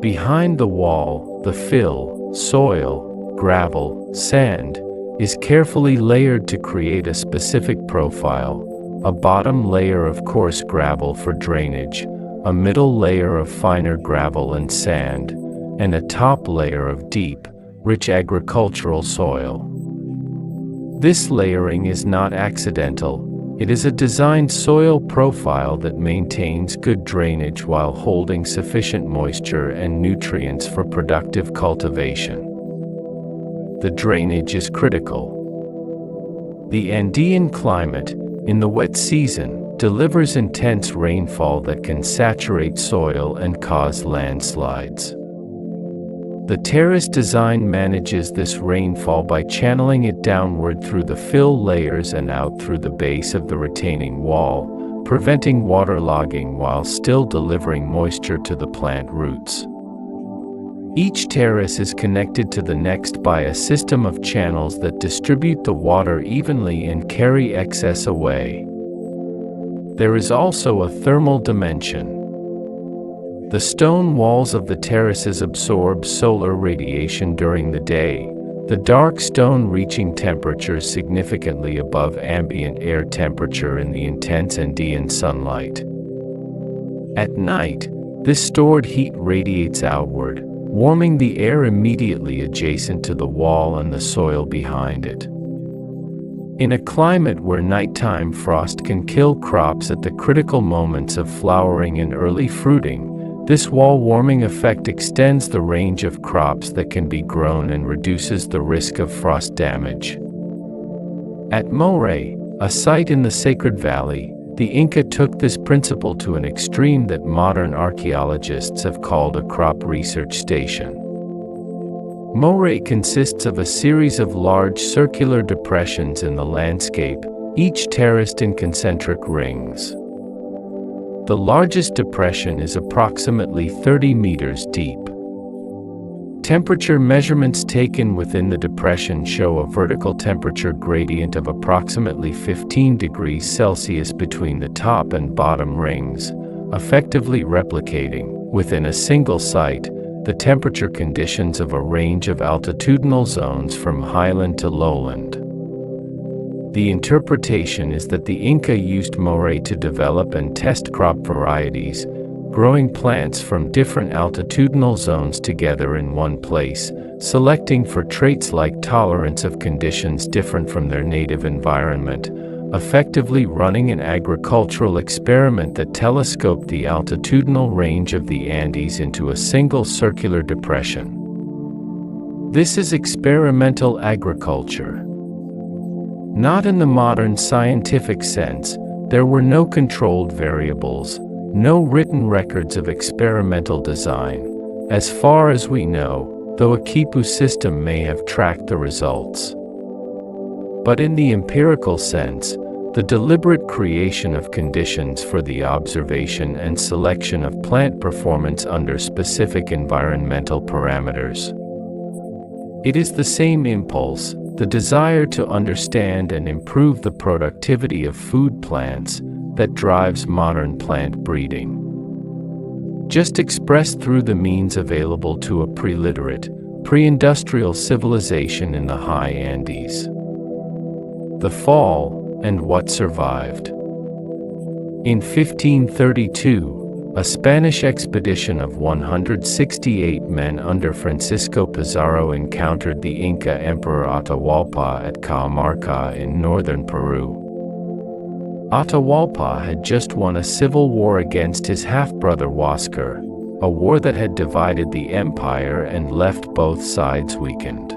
Behind the wall, the fill, soil, gravel, sand, is carefully layered to create a specific profile: a bottom layer of coarse gravel for drainage, a middle layer of finer gravel and sand, and a top layer of deep, rich agricultural soil. This layering is not accidental. It is a designed soil profile that maintains good drainage while holding sufficient moisture and nutrients for productive cultivation. The drainage is critical. The Andean climate, in the wet season, delivers intense rainfall that can saturate soil and cause landslides. The terrace design manages this rainfall by channeling it downward through the fill layers and out through the base of the retaining wall, preventing waterlogging while still delivering moisture to the plant roots. Each terrace is connected to the next by a system of channels that distribute the water evenly and carry excess away. There is also a thermal dimension. The stone walls of the terraces absorb solar radiation during the day, the dark stone reaching temperatures significantly above ambient air temperature in the intense Andean sunlight. At night, this stored heat radiates outward, warming the air immediately adjacent to the wall and the soil behind it. In a climate where nighttime frost can kill crops at the critical moments of flowering and early fruiting, this wall warming effect extends the range of crops that can be grown and reduces the risk of frost damage. At Moray, a site in the Sacred Valley, the Inca took this principle to an extreme that modern archaeologists have called a crop research station. Moray consists of a series of large circular depressions in the landscape, each terraced in concentric rings. The largest depression is approximately 30 meters deep. Temperature measurements taken within the depression show a vertical temperature gradient of approximately 15 degrees Celsius between the top and bottom rings, effectively replicating, within a single site, the temperature conditions of a range of altitudinal zones from highland to lowland. The interpretation is that the Inca used Moray to develop and test crop varieties, growing plants from different altitudinal zones together in one place, selecting for traits like tolerance of conditions different from their native environment, effectively running an agricultural experiment that telescoped the altitudinal range of the Andes into a single circular depression. This is experimental agriculture. Not in the modern scientific sense. There were no controlled variables, no written records of experimental design, as far as we know, though a Quipu system may have tracked the results. But in the empirical sense, the deliberate creation of conditions for the observation and selection of plant performance under specific environmental parameters. It is the same impulse, the desire to understand and improve the productivity of food plants, that drives modern plant breeding. Just expressed through the means available to a pre-literate, pre-industrial civilization in the high Andes. The fall, and what survived. In 1532, a Spanish expedition of 168 men under Francisco Pizarro encountered the Inca Emperor Atahualpa at Cajamarca in northern Peru. Atahualpa had just won a civil war against his half-brother Huáscar, a war that had divided the empire and left both sides weakened.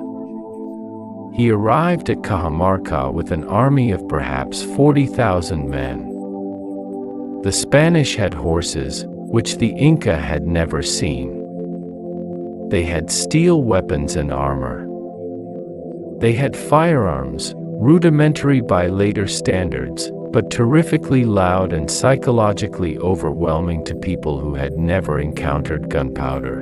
He arrived at Cajamarca with an army of perhaps 40,000 men. The Spanish had horses, which the Inca had never seen. They had steel weapons and armor. They had firearms, rudimentary by later standards, but terrifically loud and psychologically overwhelming to people who had never encountered gunpowder.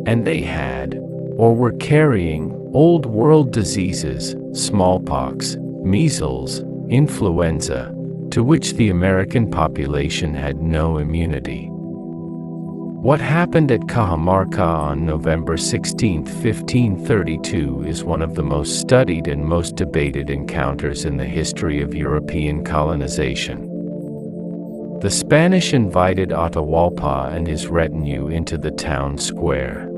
And they had, or were carrying, Old World diseases, smallpox, measles, influenza, to which the American population had no immunity. What happened at Cajamarca on November 16, 1532 is one of the most studied and most debated encounters in the history of European colonization. The Spanish invited Atahualpa and his retinue into the town square.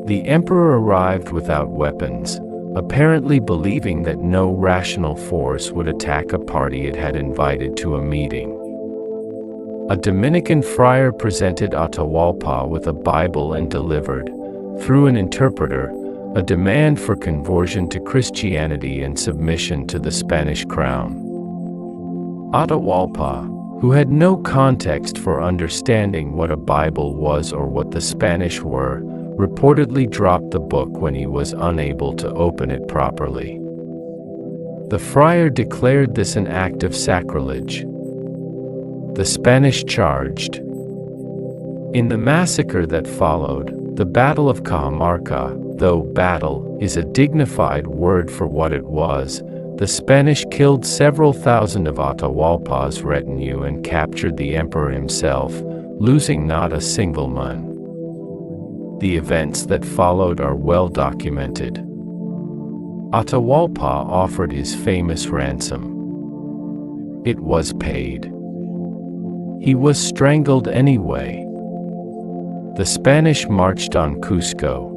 The emperor arrived without weapons, apparently believing that no rational force would attack a party it had invited to a meeting. A Dominican friar presented Atahualpa with a Bible and delivered, through an interpreter, a demand for conversion to Christianity and submission to the Spanish crown. Atahualpa, who had no context for understanding what a Bible was or what the Spanish were, reportedly dropped the book when he was unable to open it properly. The friar declared this an act of sacrilege. The Spanish charged. In the massacre that followed, the Battle of Cajamarca, though battle is a dignified word for what it was, the Spanish killed several thousand of Atahualpa's retinue and captured the emperor himself, losing not a single man. The events that followed are well documented. Atahualpa offered his famous ransom. It was paid. He was strangled anyway. The Spanish marched on Cusco.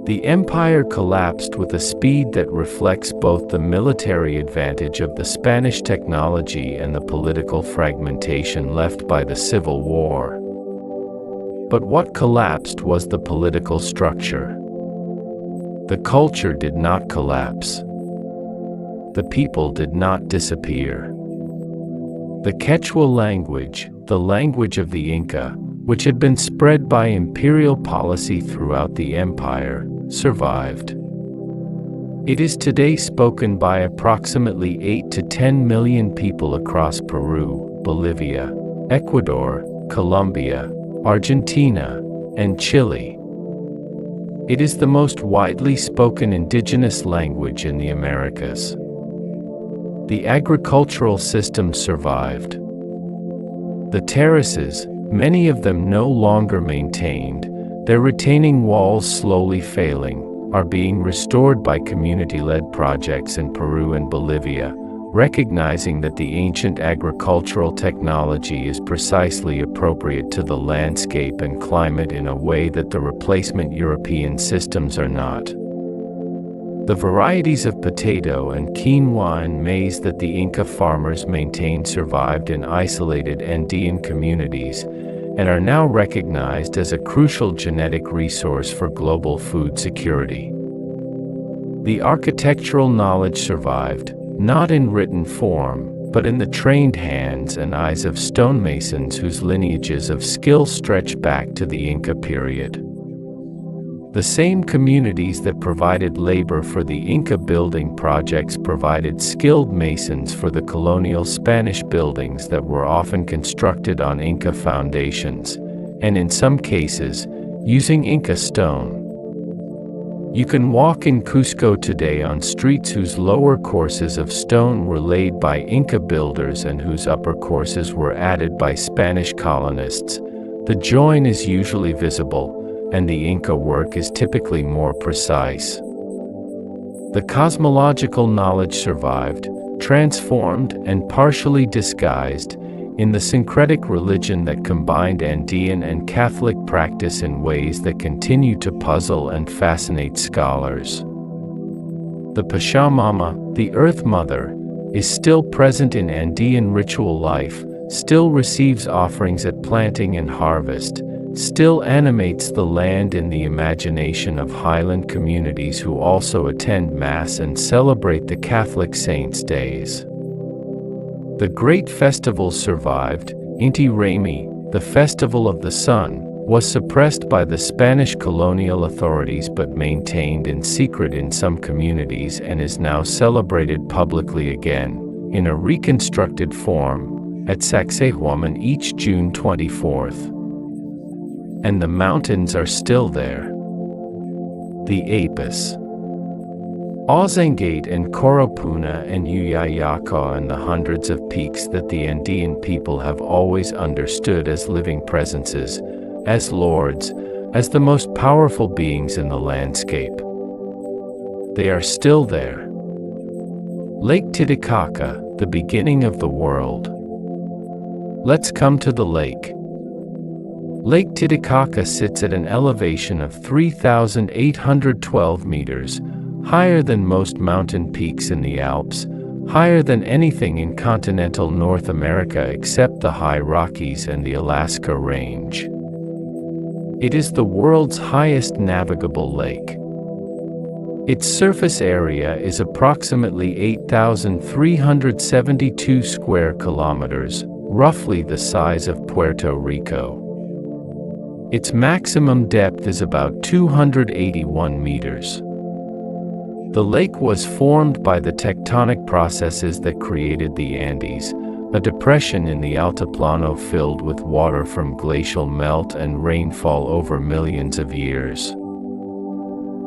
The empire collapsed with a speed that reflects both the military advantage of the Spanish technology and the political fragmentation left by the Civil War. But what collapsed was the political structure. The culture did not collapse. The people did not disappear. The Quechua language, the language of the Inca, which had been spread by imperial policy throughout the empire, survived. It is today spoken by approximately 8 to 10 million people across Peru, Bolivia, Ecuador, Colombia, Argentina, and Chile. It is the most widely spoken indigenous language in the Americas. The agricultural system survived. The terraces, many of them no longer maintained, their retaining walls slowly failing, are being restored by community-led projects in Peru and Bolivia, recognizing that the ancient agricultural technology is precisely appropriate to the landscape and climate in a way that the replacement European systems are not. The varieties of potato and quinoa and maize that the Inca farmers maintained survived in isolated Andean communities and are now recognized as a crucial genetic resource for global food security. The architectural knowledge survived, not in written form, but in the trained hands and eyes of stonemasons whose lineages of skill stretch back to the Inca period. The same communities that provided labor for the Inca building projects provided skilled masons for the colonial Spanish buildings that were often constructed on Inca foundations, and in some cases, using Inca stone. You can walk in Cusco today on streets whose lower courses of stone were laid by Inca builders and whose upper courses were added by Spanish colonists. The join is usually visible, and the Inca work is typically more precise. The cosmological knowledge survived, transformed and partially disguised, in the syncretic religion that combined Andean and Catholic practice in ways that continue to puzzle and fascinate scholars. The Pachamama, the Earth Mother, is still present in Andean ritual life, still receives offerings at planting and harvest, still animates the land in the imagination of highland communities who also attend Mass and celebrate the Catholic saints' days. The great festival survived. Inti Raymi, the Festival of the Sun, was suppressed by the Spanish colonial authorities but maintained in secret in some communities and is now celebrated publicly again, in a reconstructed form, at Sacsayhuaman each June 24th. And the mountains are still there. The Apis. Ozangate and Coropuna and Uyayaca and the hundreds of peaks that the Andean people have always understood as living presences, as lords, as the most powerful beings in the landscape. They are still there. Lake Titicaca, the beginning of the world. Let's come to the lake. Lake Titicaca sits at an elevation of 3,812 meters, higher than most mountain peaks in the Alps, higher than anything in continental North America except the high Rockies and the Alaska Range. It is the world's highest navigable lake. Its surface area is approximately 8,372 square kilometers, roughly the size of Puerto Rico. Its maximum depth is about 281 meters. The lake was formed by the tectonic processes that created the Andes, a depression in the Altiplano filled with water from glacial melt and rainfall over millions of years.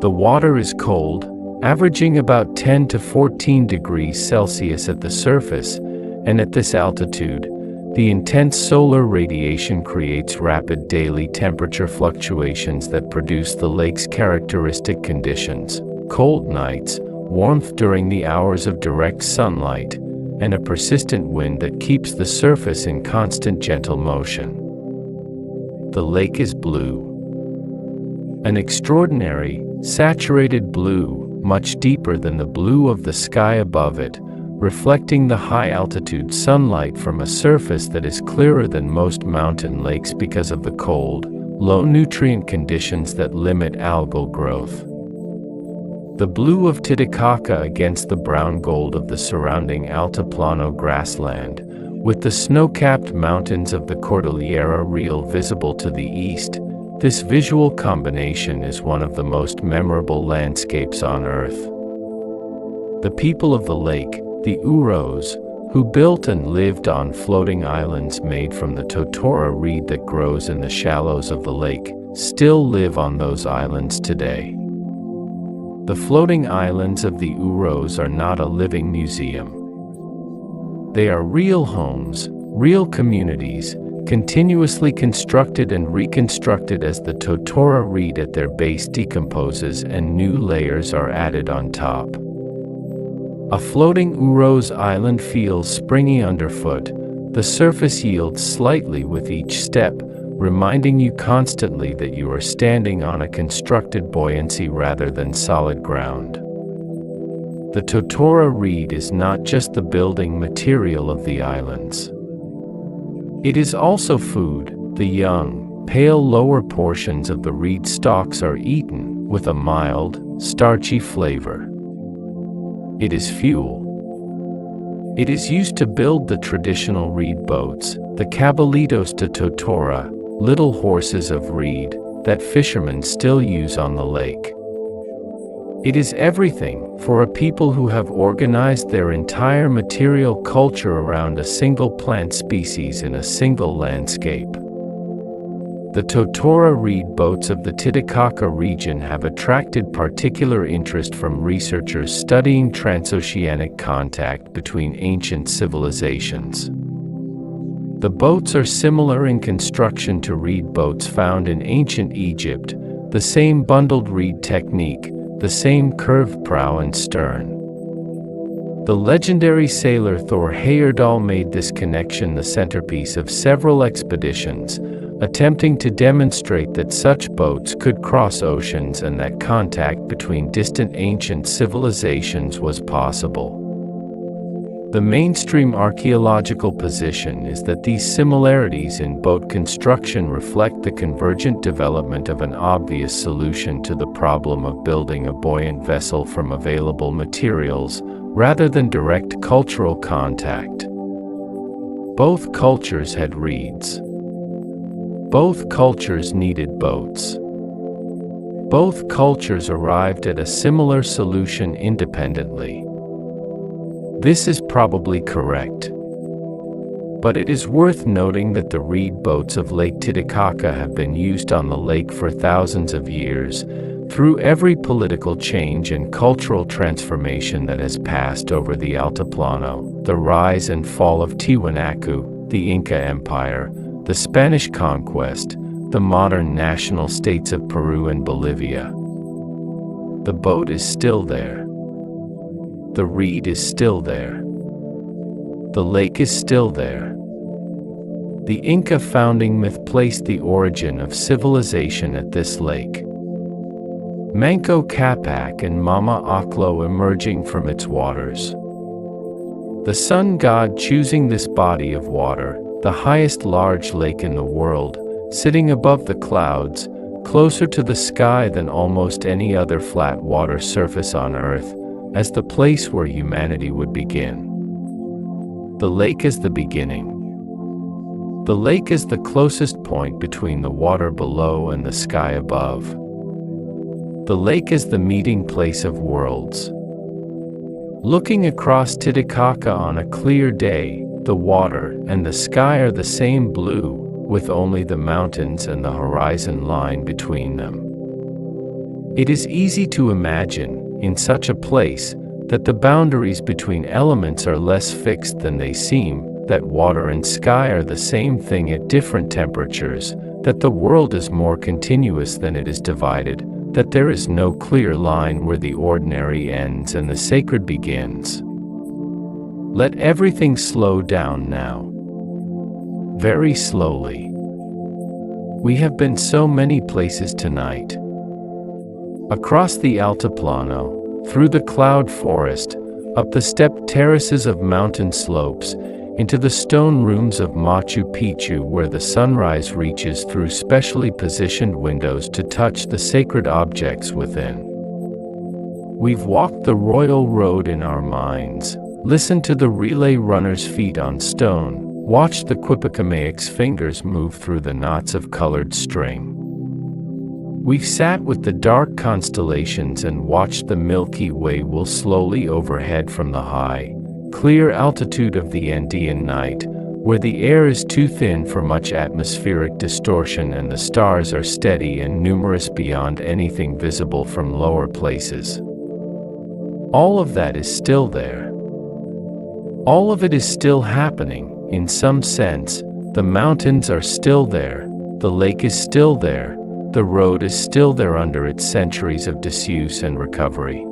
The water is cold, averaging about 10 to 14 degrees Celsius at the surface, and at this altitude, the intense solar radiation creates rapid daily temperature fluctuations that produce the lake's characteristic conditions: cold nights, warmth during the hours of direct sunlight, and a persistent wind that keeps the surface in constant gentle motion. The lake is blue. An extraordinary, saturated blue, much deeper than the blue of the sky above it, reflecting the high-altitude sunlight from a surface that is clearer than most mountain lakes because of the cold, low-nutrient conditions that limit algal growth. The blue of Titicaca against the brown gold of the surrounding Altiplano grassland, with the snow-capped mountains of the Cordillera Real visible to the east, this visual combination is one of the most memorable landscapes on Earth. The people of the lake, the Uros, who built and lived on floating islands made from the totora reed that grows in the shallows of the lake, still live on those islands today. The floating islands of the Uros are not a living museum. They are real homes, real communities, continuously constructed and reconstructed as the totora reed at their base decomposes and new layers are added on top. A floating Uros island feels springy underfoot. The surface yields slightly with each step, reminding you constantly that you are standing on a constructed buoyancy rather than solid ground. The totora reed is not just the building material of the islands. It is also food. The young, pale lower portions of the reed stalks are eaten, with a mild, starchy flavor. It is fuel. It is used to build the traditional reed boats, the cabalitos de totora, little horses of reed, that fishermen still use on the lake. It is everything for a people who have organized their entire material culture around a single plant species in a single landscape. The totora reed boats of the Titicaca region have attracted particular interest from researchers studying transoceanic contact between ancient civilizations. The boats are similar in construction to reed boats found in ancient Egypt, the same bundled reed technique, the same curved prow and stern. The legendary sailor Thor Heyerdahl made this connection the centerpiece of several expeditions, attempting to demonstrate that such boats could cross oceans and that contact between distant ancient civilizations was possible. The mainstream archaeological position is that these similarities in boat construction reflect the convergent development of an obvious solution to the problem of building a buoyant vessel from available materials, rather than direct cultural contact. Both cultures had reeds. Both cultures needed boats. Both cultures arrived at a similar solution independently. This is probably correct. But it is worth noting that the reed boats of Lake Titicaca have been used on the lake for thousands of years, Through every political change and cultural transformation that has passed over the Altiplano, the rise and fall of Tiwanaku, the Inca Empire, the Spanish conquest, the modern national states of Peru and Bolivia, the boat is still there. The reed is still there. The lake is still there. The Inca founding myth placed the origin of civilization at this lake. Manco Capac and Mama Oclo emerging from its waters. The sun god choosing this body of water, the highest large lake in the world, sitting above the clouds, closer to the sky than almost any other flat water surface on Earth, as the place where humanity would begin. The lake is the beginning. The lake is the closest point between the water below and the sky above. The lake is the meeting place of worlds. Looking across Titicaca on a clear day, the water and the sky are the same blue, with only the mountains and the horizon line between them. It is easy to imagine, in such a place, that the boundaries between elements are less fixed than they seem, that water and sky are the same thing at different temperatures, that the world is more continuous than it is divided, that there is no clear line where the ordinary ends and the sacred begins. Let everything slow down now. Very slowly. We have been so many places tonight. Across the Altiplano, through the cloud forest, up the stepped terraces of mountain slopes, into the stone rooms of Machu Picchu where the sunrise reaches through specially positioned windows to touch the sacred objects within. We've walked the royal road in our minds, listened to the relay runner's feet on stone, watched the Quipicameic's fingers move through the knots of colored string. We've sat with the dark constellations and watched the Milky Way wool slowly overhead from the high, clear altitude of the Andean night, where the air is too thin for much atmospheric distortion and the stars are steady and numerous beyond anything visible from lower places. All of that is still there. All of it is still happening, in some sense. The mountains are still there, the lake is still there, the road is still there under its centuries of disuse and recovery.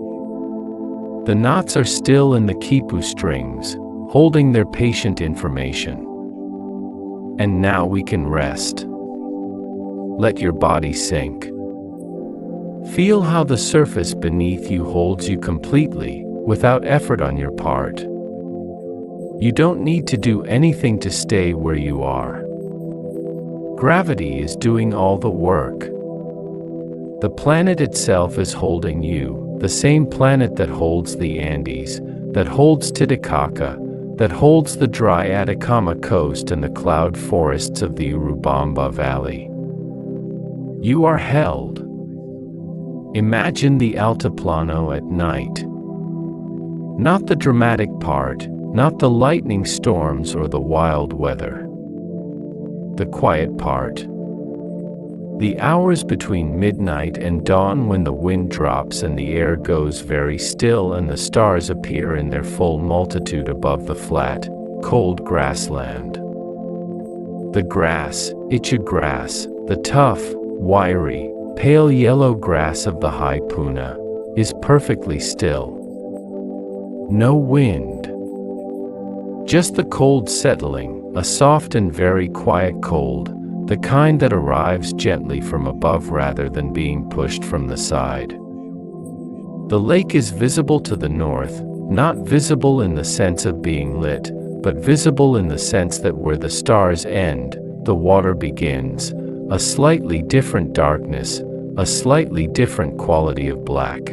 The knots are still in the quipu strings, holding their patient information. And now we can rest. Let your body sink. Feel how the surface beneath you holds you completely, without effort on your part. You don't need to do anything to stay where you are. Gravity is doing all the work. The planet itself is holding you, the same planet that holds the Andes, that holds Titicaca, that holds the dry Atacama coast and the cloud forests of the Urubamba Valley. You are held. Imagine the Altiplano at night. Not the dramatic part, not the lightning storms or the wild weather. The quiet part. The hours between midnight and dawn when the wind drops and the air goes very still and the stars appear in their full multitude above the flat, cold grassland. The grass, Icha grass, the tough, wiry, pale yellow grass of the high Puna, is perfectly still. No wind. Just the cold settling, a soft and very quiet cold, the kind that arrives gently from above rather than being pushed from the side. The lake is visible to the north, not visible in the sense of being lit, but visible in the sense that where the stars end, the water begins, a slightly different darkness, a slightly different quality of black.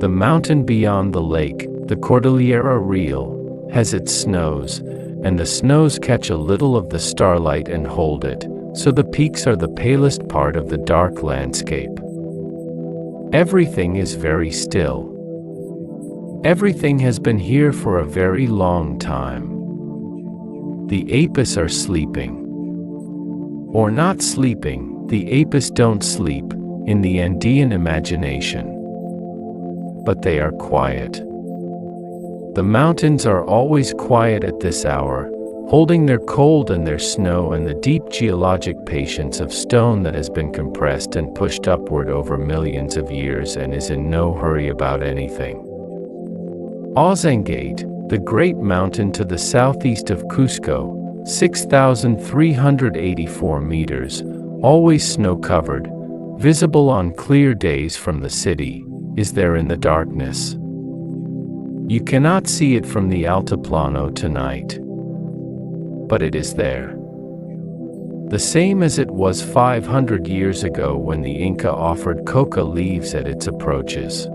The mountain beyond the lake, the Cordillera Real, has its snows, and the snows catch a little of the starlight and hold it, so the peaks are the palest part of the dark landscape. Everything is very still. Everything has been here for a very long time. The apis are sleeping. Or not sleeping, the apis don't sleep, in the Andean imagination. But they are quiet. The mountains are always quiet at this hour, holding their cold and their snow and the deep geologic patience of stone that has been compressed and pushed upward over millions of years and is in no hurry about anything. Ozangate, the great mountain to the southeast of Cusco, 6,384 meters, always snow-covered, visible on clear days from the city, is there in the darkness. You cannot see it from the Altiplano tonight, but it is there. The same as it was 500 years ago when the Inca offered coca leaves at its approaches.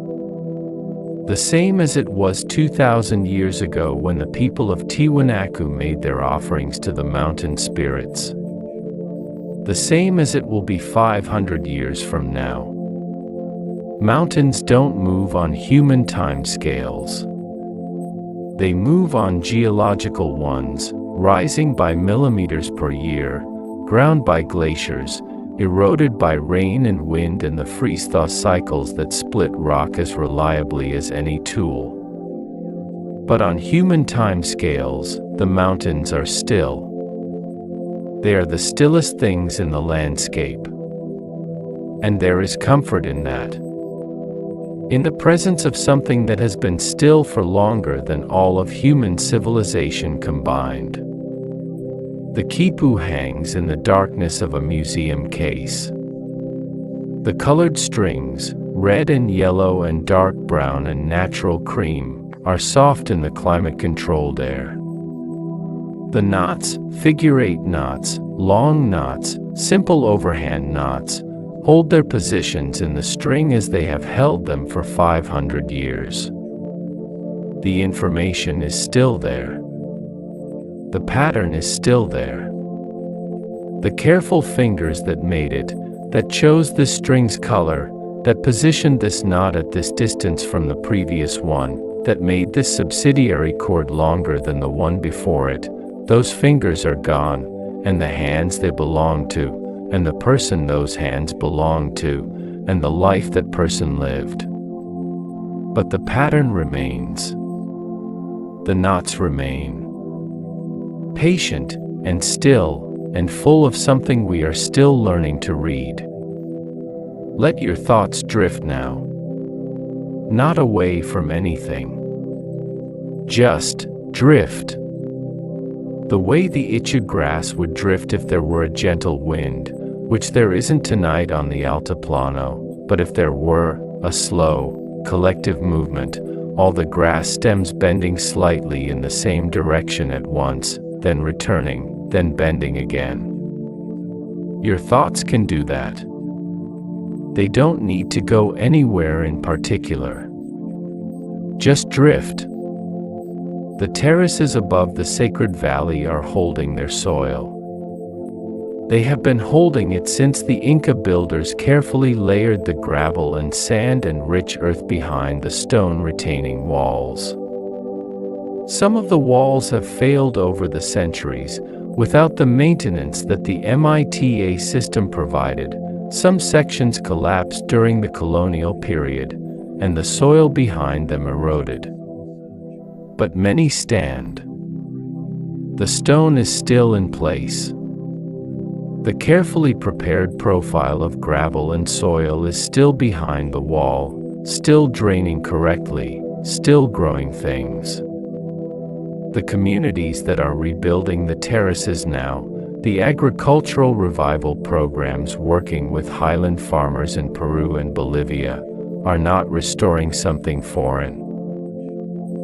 The same as it was 2,000 years ago when the people of Tiwanaku made their offerings to the mountain spirits. The same as it will be 500 years from now. Mountains don't move on human time scales. They move on geological ones, rising by millimeters per year, ground by glaciers, eroded by rain and wind and the freeze-thaw cycles that split rock as reliably as any tool. But on human time scales, the mountains are still. They are the stillest things in the landscape. And there is comfort in that. In the presence of something that has been still for longer than all of human civilization combined. The quipu hangs in the darkness of a museum case. The colored strings, red and yellow and dark brown and natural cream, are soft in the climate-controlled air. The knots, figure-8 knots, long knots, simple overhand knots, hold their positions in the string as they have held them for 500 years. The information is still there. The pattern is still there. The careful fingers that made it, that chose this string's color, that positioned this knot at this distance from the previous one, that made this subsidiary cord longer than the one before it, those fingers are gone, and the hands they belong to, and the person those hands belong to, and the life that person lived. But the pattern remains. The knots remain. Patient, and still, and full of something we are still learning to read. Let your thoughts drift now. Not away from anything. Just drift. The way the itchy grass would drift if there were a gentle wind, which there isn't tonight on the Altiplano, but if there were a slow, collective movement, all the grass stems bending slightly in the same direction at once, then returning, then bending again. Your thoughts can do that. They don't need to go anywhere in particular. Just drift. The terraces above the sacred valley are holding their soil. They have been holding it since the Inca builders carefully layered the gravel and sand and rich earth behind the stone retaining walls. Some of the walls have failed over the centuries, without the maintenance that the MITA system provided. Some sections collapsed during the colonial period, and the soil behind them eroded. But many stand. The stone is still in place. The carefully prepared profile of gravel and soil is still behind the wall, still draining correctly, still growing things. The communities that are rebuilding the terraces now, the agricultural revival programs working with highland farmers in Peru and Bolivia, are not restoring something foreign.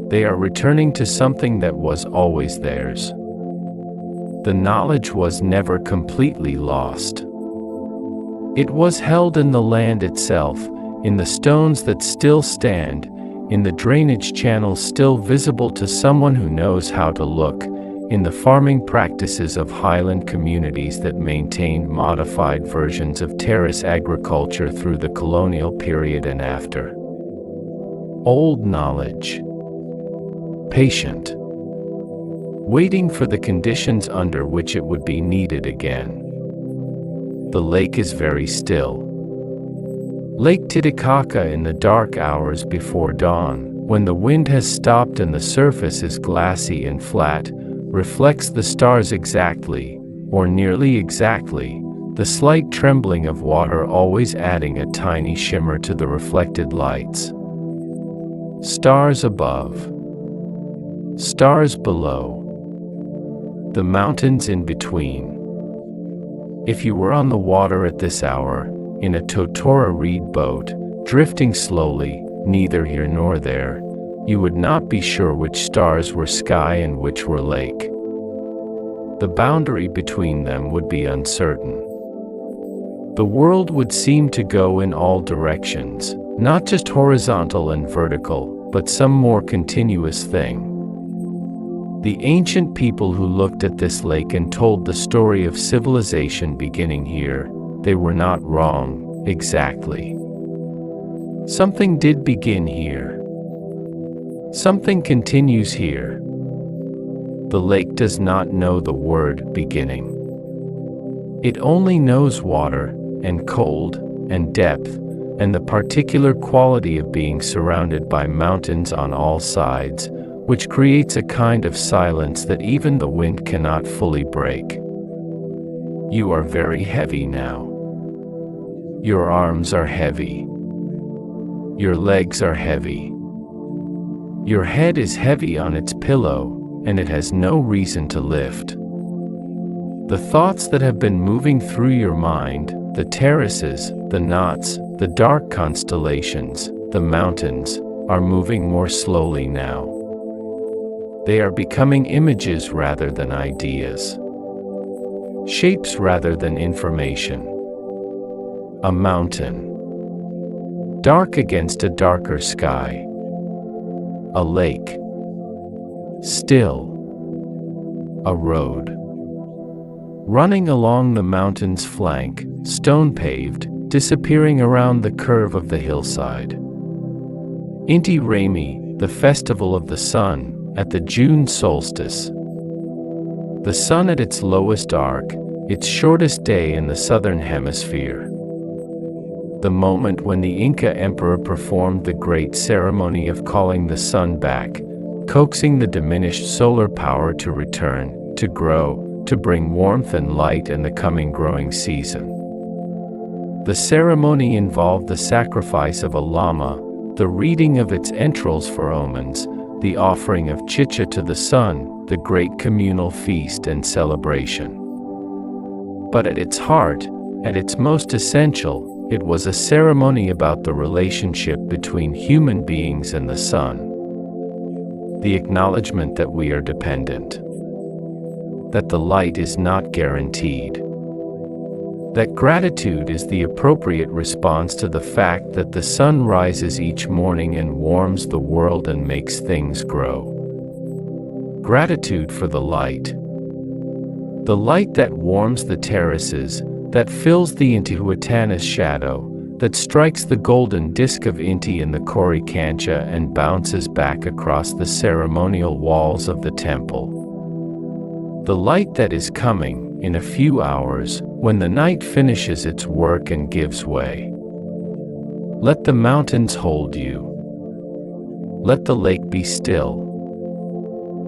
They are returning to something that was always theirs. The knowledge was never completely lost. It was held in the land itself, in the stones that still stand, in the drainage channels still visible to someone who knows how to look, in the farming practices of highland communities that maintained modified versions of terrace agriculture through the colonial period and after. Old knowledge. Patient. Waiting for the conditions under which it would be needed again. The lake is very still. Lake Titicaca in the dark hours before dawn, when the wind has stopped and the surface is glassy and flat, reflects the stars exactly, or nearly exactly, the slight trembling of water always adding a tiny shimmer to the reflected lights. Stars above. Stars below. The mountains in between. If you were on the water at this hour, in a totora reed boat, drifting slowly, neither here nor there, you would not be sure which stars were sky and which were lake. The boundary between them would be uncertain. The world would seem to go in all directions, not just horizontal and vertical, but some more continuous thing. The ancient people who looked at this lake and told the story of civilization beginning here, they were not wrong, exactly. Something did begin here. Something continues here. The lake does not know the word beginning. It only knows water, and cold, and depth, and the particular quality of being surrounded by mountains on all sides, which creates a kind of silence that even the wind cannot fully break. You are very heavy now. Your arms are heavy. Your legs are heavy. Your head is heavy on its pillow, and it has no reason to lift. The thoughts that have been moving through your mind, the terraces, the knots, the dark constellations, the mountains, are moving more slowly now. They are becoming images rather than ideas. Shapes rather than information. A mountain. Dark against a darker sky. A lake. Still. A road. Running along the mountain's flank, stone-paved, disappearing around the curve of the hillside. Inti Raymi, the festival of the sun, at the June solstice. The sun at its lowest arc, its shortest day in the southern hemisphere. The moment when the Inca emperor performed the great ceremony of calling the sun back, coaxing the diminished solar power to return, to grow, to bring warmth and light in the coming growing season. The ceremony involved the sacrifice of a llama, the reading of its entrails for omens, the offering of chicha to the sun, the great communal feast and celebration. But at its heart, at its most essential, it was a ceremony about the relationship between human beings and the sun. The acknowledgement that we are dependent. That the light is not guaranteed. That gratitude is the appropriate response to the fact that the sun rises each morning and warms the world and makes things grow. Gratitude for the light. The light that warms the terraces, that fills the Intihuatana's shadow, that strikes the golden disk of Inti in the Coricancha and bounces back across the ceremonial walls of the temple. The light that is coming, in a few hours, when the night finishes its work and gives way. Let the mountains hold you. Let the lake be still.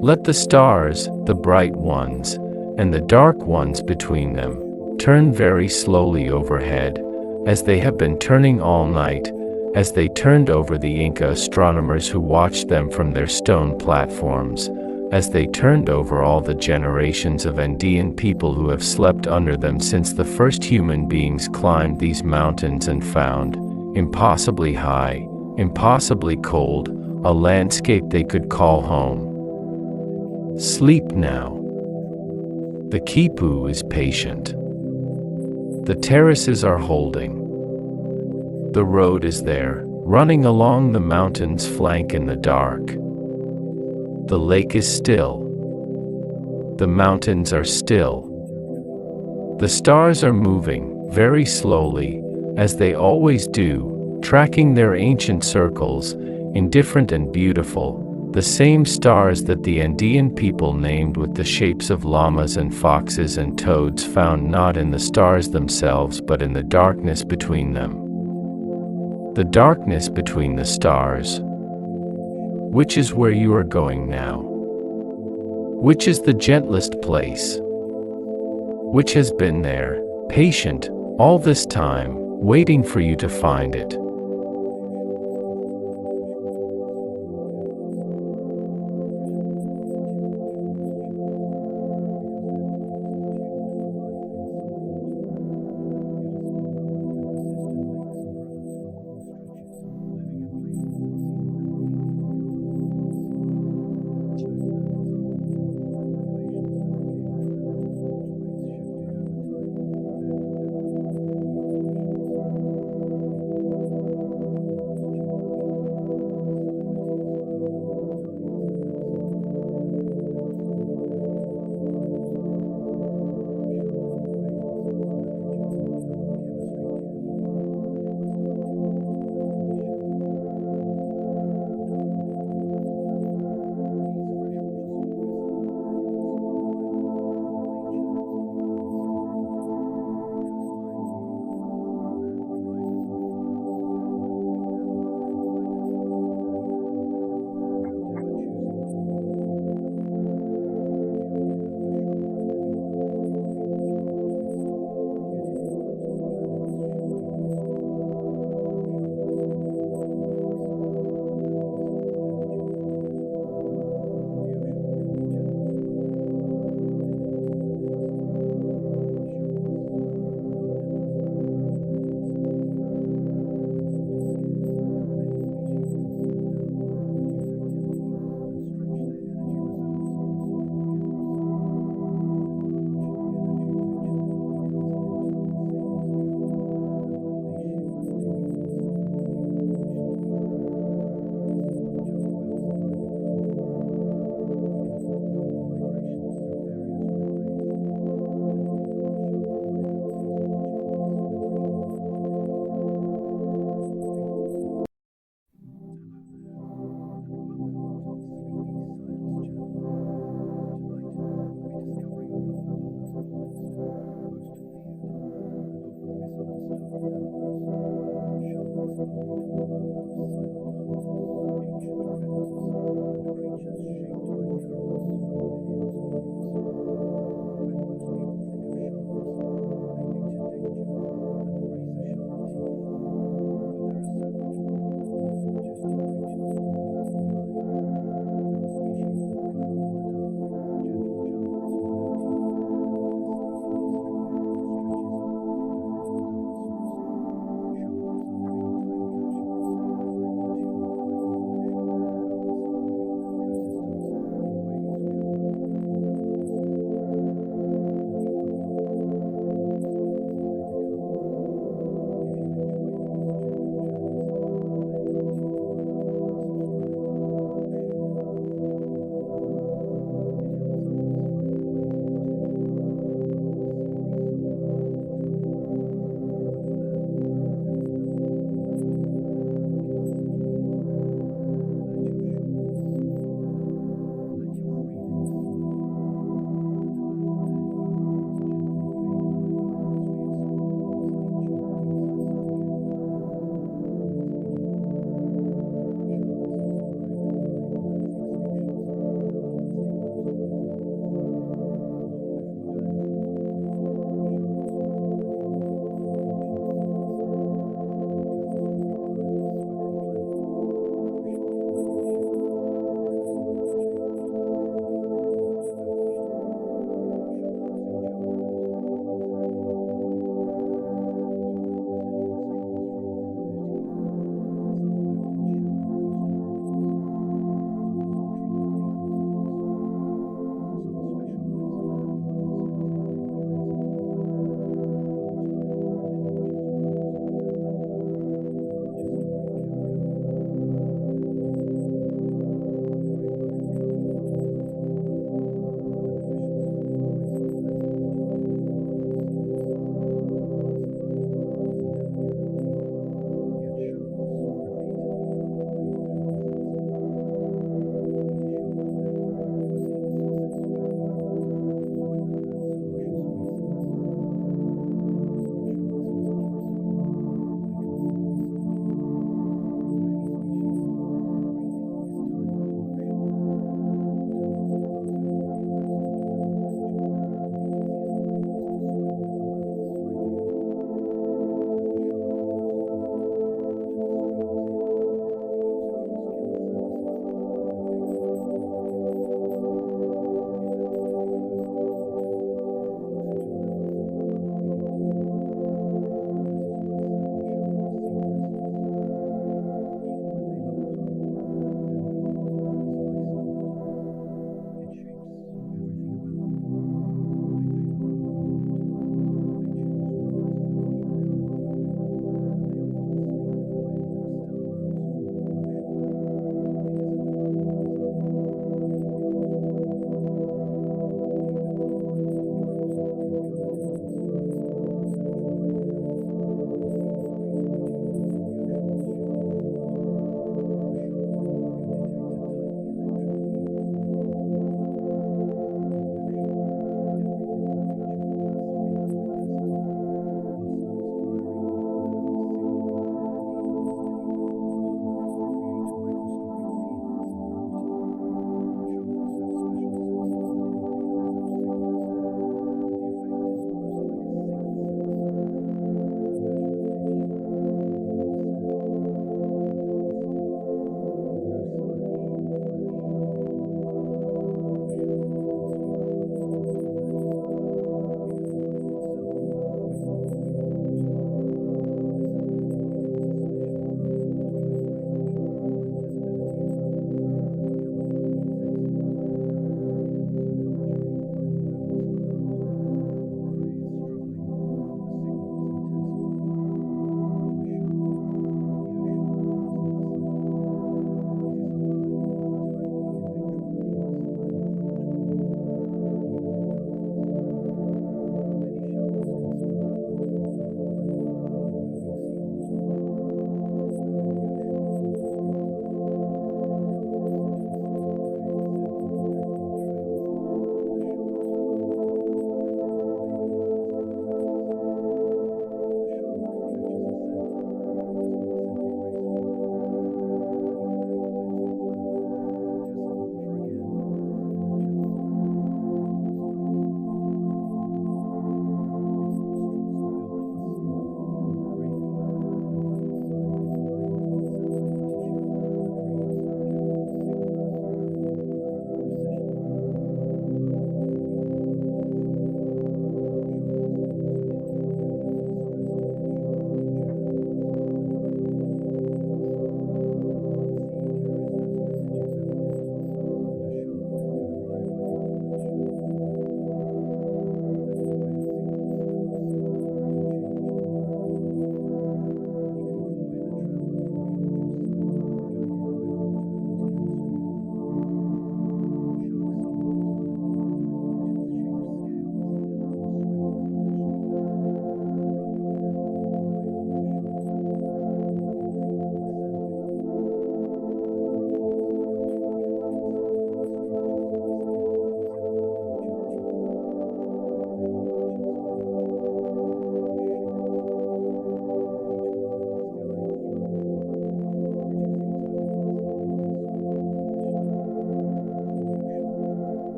Let the stars, the bright ones, and the dark ones between them, turn very slowly overhead, as they have been turning all night, as they turned over the Inca astronomers who watched them from their stone platforms, as they turned over all the generations of Andean people who have slept under them since the first human beings climbed these mountains and found, impossibly high, impossibly cold, a landscape they could call home. Sleep now. The Quipu is patient. The terraces are holding. The road is there, running along the mountain's flank in the dark. The lake is still. The mountains are still. The stars are moving, very slowly, as they always do, tracking their ancient circles, indifferent and beautiful, the same stars that the Andean people named with the shapes of llamas and foxes and toads, found not in the stars themselves but in the darkness between them. the darkness between the stars. Which is where you are going now? Which is the gentlest place? Which has been there, patient, all this time, waiting for you to find it?